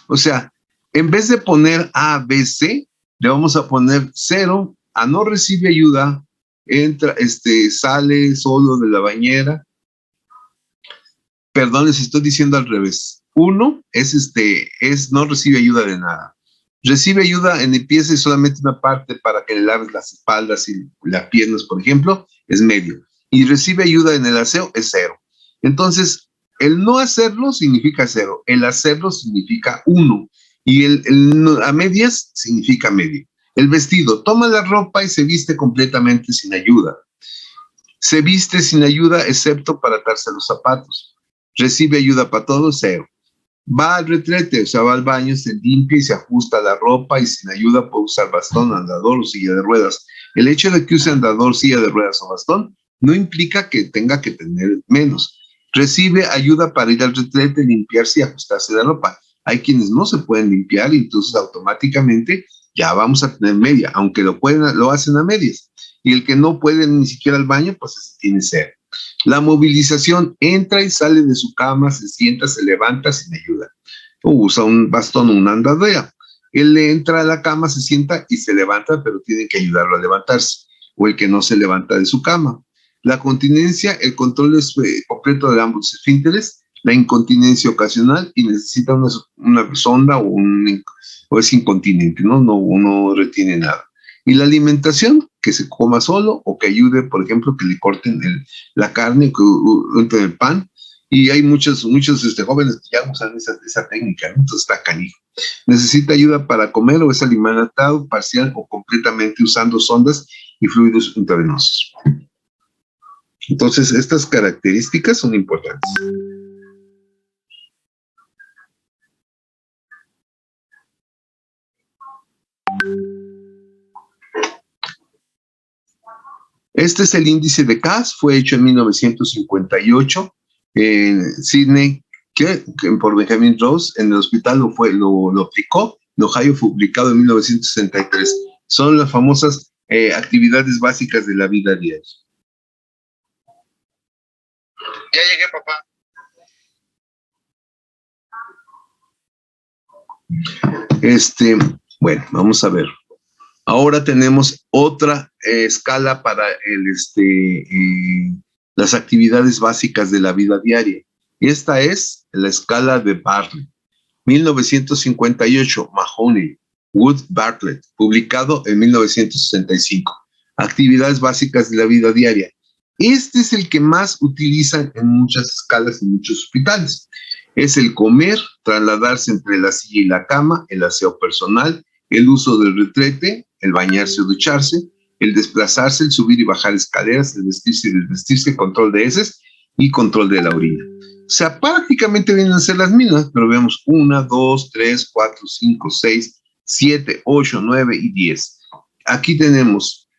o sea, en vez de poner A, B, C, le vamos a poner 0, A no recibe ayuda, entra, sale solo de la bañera. Perdón, les estoy diciendo al revés. 1 no recibe ayuda de nada. Recibe ayuda en empieza y solamente una parte para que le laves las espaldas y las piernas, por ejemplo, es medio. Y recibe ayuda en el aseo, es 0. Entonces, el no hacerlo significa 0. El hacerlo significa 1. Y a medias significa medio. El vestido, toma la ropa y se viste completamente sin ayuda. Se viste sin ayuda excepto para atarse los zapatos. Recibe ayuda para todo, 0. Va al retrete, o sea, va al baño, se limpia y se ajusta la ropa y sin ayuda puede usar bastón, andador o silla de ruedas. El hecho de que use andador, silla de ruedas o bastón no implica que tenga que tener menos. Recibe ayuda para ir al retrete, limpiarse y ajustarse la ropa. Hay quienes no se pueden limpiar y entonces automáticamente ya vamos a tener media, aunque lo hacen a medias. Y el que no puede ni siquiera al baño, pues ese tiene 0. La movilización, entra y sale de su cama, se sienta, se levanta sin ayuda. Usa un bastón o una andadera. Él le entra a la cama, se sienta y se levanta, pero tienen que ayudarlo a levantarse. O el que no se levanta de su cama. La continencia, el control es completo de ambos esfínteres. La incontinencia ocasional y necesita una sonda o es incontinente, ¿no? No retiene nada. Y la alimentación, que se coma solo o que ayude, por ejemplo, que le corten la carne, que entren el pan. Y hay muchos jóvenes que ya usan esa técnica, ¿no? Entonces está canijo. Necesita ayuda para comer o es alimentado parcial o completamente usando sondas y fluidos intravenosos. Entonces, estas características son importantes. Este es el índice de CAS, fue hecho en 1958 en Sydney, por Benjamin Rose, en el hospital lo aplicó, en Ohio fue publicado en 1963. Son las famosas actividades básicas de la vida diaria. Ya llegué, papá. Bueno, vamos a ver. Ahora tenemos otra escala para las actividades básicas de la vida diaria. Esta es la escala de Bartlett. 1958, Mahoney, Wood Bartlett, publicado en 1965. Actividades básicas de la vida diaria. Este es el que más utilizan en muchas escalas y muchos hospitales. Es el comer, trasladarse entre la silla y la cama, el aseo personal, el uso del retrete, el bañarse o ducharse, el desplazarse, el subir y bajar escaleras, el vestirse y desvestirse, control de heces y control de la orina. O sea, prácticamente vienen a ser las mismas, pero vemos 1, 2, 3, 4, 5, 6, 7, 8, 9 y 10. Aquí tenemos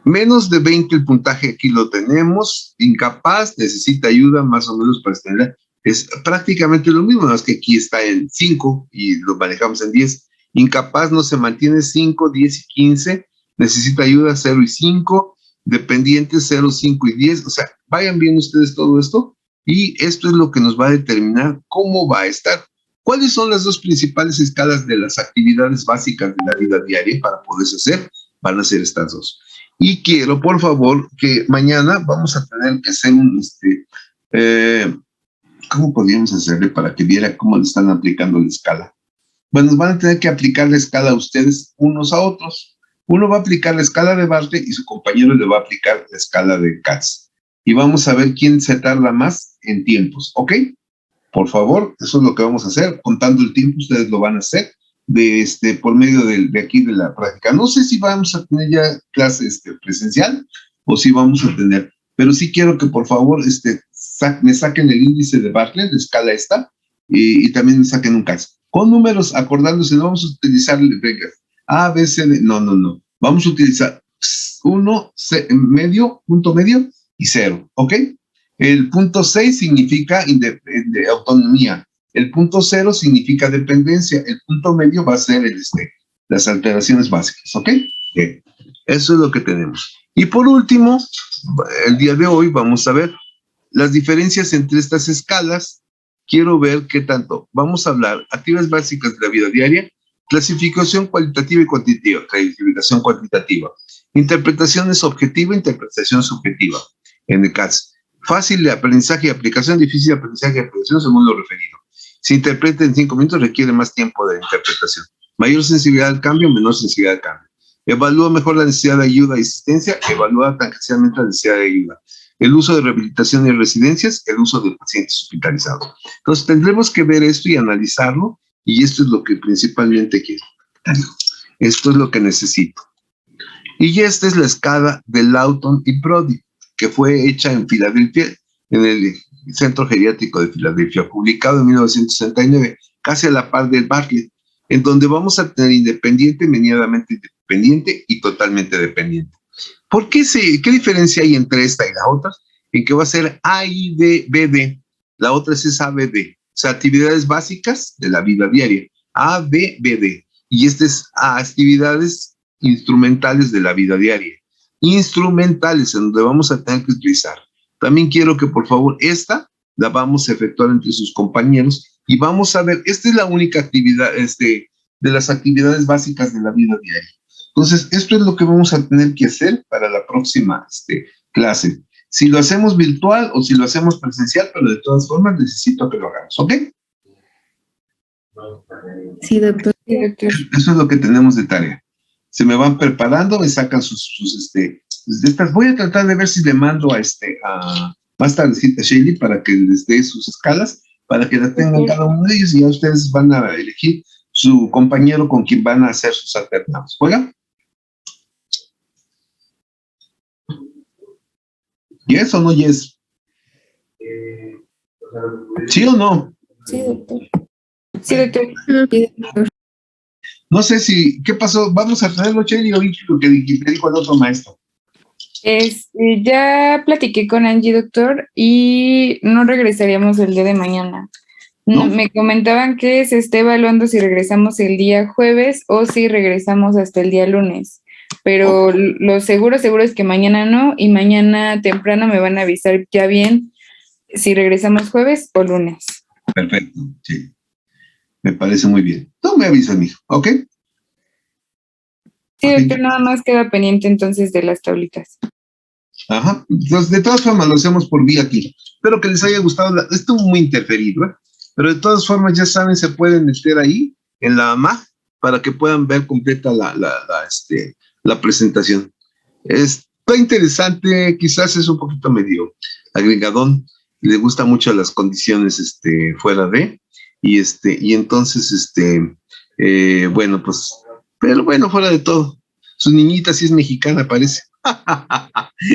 menos de 20 el puntaje, aquí lo tenemos, incapaz, necesita ayuda más o menos para extender. Es prácticamente lo mismo, más que aquí está en 5 y lo manejamos en 10. Incapaz no se mantiene 5, 10 y 15, necesita ayuda 0 y 5, dependiente 0, 5 y 10, o sea, vayan viendo ustedes todo esto y esto es lo que nos va a determinar cómo va a estar. ¿Cuáles son las dos principales escalas de las actividades básicas de la vida diaria para poderse hacer? Van a ser estas dos. Y quiero, por favor, que mañana vamos a tener que hacer ¿cómo podríamos hacerle para que viera cómo le están aplicando la escala? Bueno, van a tener que aplicar la escala a ustedes unos a otros. Uno va a aplicar la escala de Bartlett y su compañero le va a aplicar la escala de Katz. Y vamos a ver quién se tarda más en tiempos, ¿ok? Por favor, eso es lo que vamos a hacer. Contando el tiempo, ustedes lo van a hacer por medio de aquí de la práctica. No sé si vamos a tener ya clase presencial o si vamos a tener, pero sí quiero que por favor me saquen el índice de Bartlett, la escala esta, y también me saquen un caso. Con números, acordándose, no vamos a utilizar A, B, C, D, no. Vamos a utilizar 1, medio, punto medio y 0, ¿ok? El punto 6 significa autonomía. El punto 0 significa dependencia. El punto medio va a ser las alteraciones básicas, ¿ok? Bien. Eso es lo que tenemos. Y por último, el día de hoy vamos a ver las diferencias entre estas escalas. Quiero ver qué tanto. Vamos a hablar actividades básicas de la vida diaria, clasificación cualitativa y cuantitativa, clasificación cuantitativa, interpretación objetiva, interpretación subjetiva, en el caso. Fácil de aprendizaje y aplicación, difícil de aprendizaje y aplicación según lo referido. Si interpreta en 5 minutos, requiere más tiempo de interpretación. Mayor sensibilidad al cambio, menor sensibilidad al cambio. Evalúa mejor la necesidad de ayuda y asistencia, evalúa tangencialmente la necesidad de ayuda. El uso de rehabilitación y residencias, el uso de pacientes hospitalizados. Entonces tendremos que ver esto y analizarlo, y esto es lo que principalmente quiero. Esto es lo que necesito. Y esta es la escala de Lawton y Brody, que fue hecha en Filadelfia, en el Centro Geriátrico de Filadelfia, publicado en 1969, casi a la par del Bartlett, en donde vamos a tener independiente, medianamente dependiente y totalmente dependiente. ¿Por qué qué diferencia hay entre esta y la otra? En que va a ser A, I, D, B, D. La otra es A, B, D. O sea, actividades básicas de la vida diaria. A, B, B, D. Y esta es actividades instrumentales de la vida diaria. Instrumentales, en donde vamos a tener que utilizar. También quiero que, por favor, esta la vamos a efectuar entre sus compañeros y vamos a ver, esta es la única actividad de las actividades básicas de la vida diaria. Entonces, esto es lo que vamos a tener que hacer para la próxima clase. Si lo hacemos virtual o si lo hacemos presencial, pero de todas formas necesito que lo hagamos, ¿ok? Sí, doctor. Sí, doctor. Eso es lo que tenemos de tarea. Se me van preparando, me sacan estas. Voy a tratar de ver si le mando a más tardecita a Shelly para que les dé sus escalas, para que las tengan cada uno de ellos y ya ustedes van a elegir su compañero con quien van a hacer sus alternados. ¿Juega? ¿Yes o no yes? ¿Sí o no? Sí, doctor. Sí, doctor. Sí, doctor. No sé ¿qué pasó? Vamos a traerlo, Shelly, o lo que le dijo al otro maestro. Ya platiqué con Angie, doctor, y no regresaríamos el día de mañana. ¿No? Me comentaban que se está evaluando si regresamos el día jueves o si regresamos hasta el día lunes. Pero lo seguro es que mañana no, y mañana temprano me van a avisar ya bien si regresamos jueves o lunes. Perfecto, sí. Me parece muy bien. Tú me avisas, mijo, ¿ok? Sí, doctor, nada más queda pendiente entonces de las tablitas. Ajá. Entonces, de todas formas, lo hacemos por vía aquí. Espero que les haya gustado. Esto muy interferido, ¿eh? Pero de todas formas, ya saben, se pueden meter ahí en la MAG para que puedan ver completa la presentación. Está interesante, quizás es un poquito medio agregadón, le gusta mucho las condiciones fuera de, y entonces, bueno, pues, pero bueno, fuera de todo. Su niñita sí es mexicana, parece.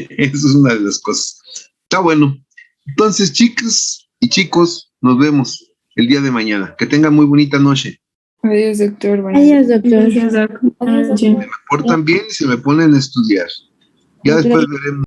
Eso es una de las cosas. Está bueno. Entonces, chicas y chicos, nos vemos el día de mañana. Que tengan muy bonita noche. Adiós, doctor. Buenas Adiós, doctor. Gracias, doctor. Adiós, doctor. Se me portan bien y se me ponen a estudiar. Ya después veremos.